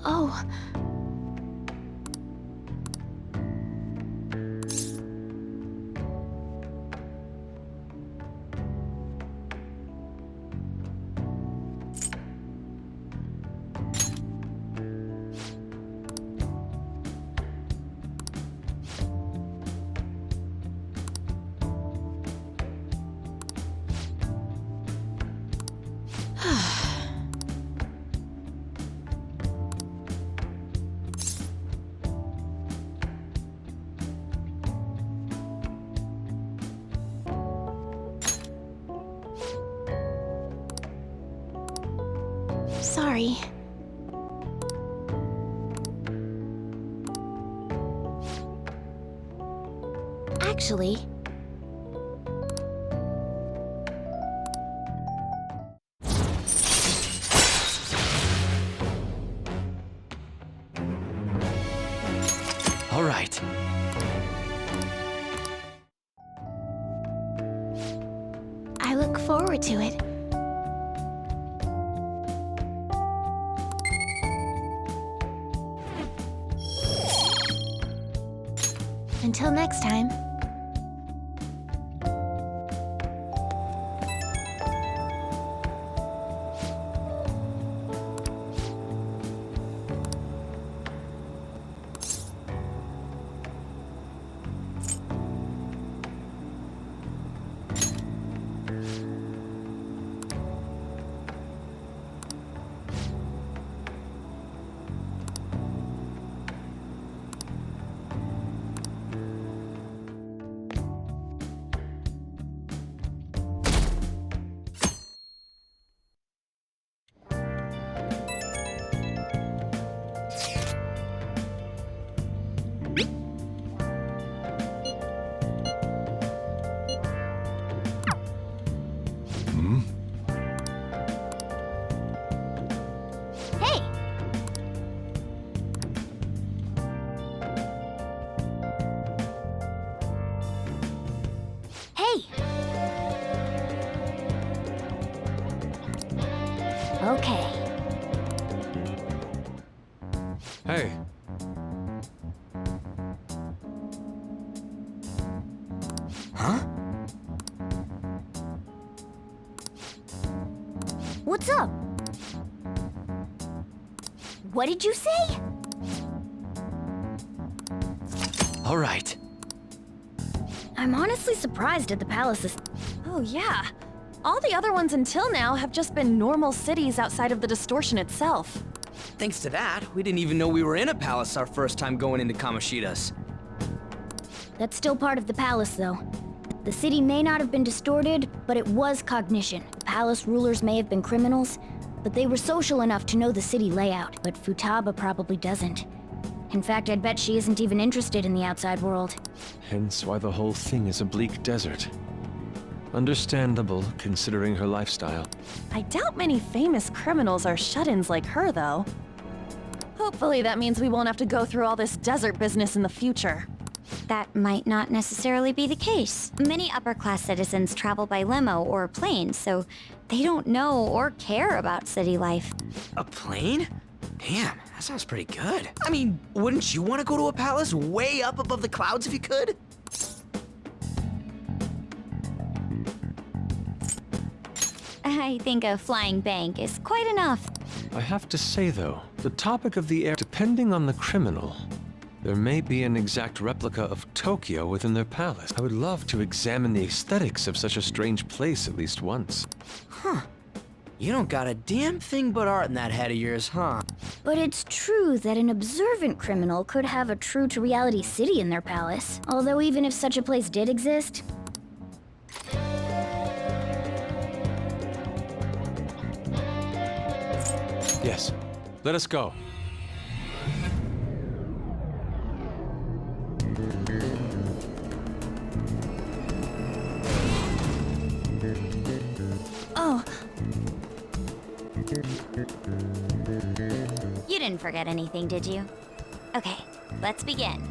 Oh. Sorry. Actually... All right. I look forward to it. Until next time. Okay. Hey, Huh? What's up? What did you say? All right. I'm honestly surprised at the palace's. Oh, yeah. All the other ones until now have just been normal cities outside of the distortion itself. Thanks to that, we didn't even know we were in a palace our first time going into Kamoshida's. That's still part of the palace, though. The city may not have been distorted, but it was cognition. The palace rulers may have been criminals, but they were social enough to know the city layout. But Futaba probably doesn't. In fact, I'd bet she isn't even interested in the outside world. hence why the whole thing is a bleak desert. Understandable, considering her lifestyle. I doubt many famous criminals are shut-ins like her, though. Hopefully that means we won't have to go through all this desert business in the future. That might not necessarily be the case. Many upper-class citizens travel by limo or plane, so they don't know or care about city life. A plane? Damn, that sounds pretty good. I mean, wouldn't you want to go to a palace way up above the clouds if you could? I think a flying bank is quite enough. I have to say, though, the topic of the air, depending on the criminal, there may be an exact replica of Tokyo within their palace. I would love to examine the aesthetics of such a strange place at least once. Huh. You don't got a damn thing but art in that head of yours, huh? But it's true that an observant criminal could have a true-to-reality city in their palace. Although even if such a place did exist, Yes, let us go. Oh, You didn't forget anything, did you? Okay, let's begin.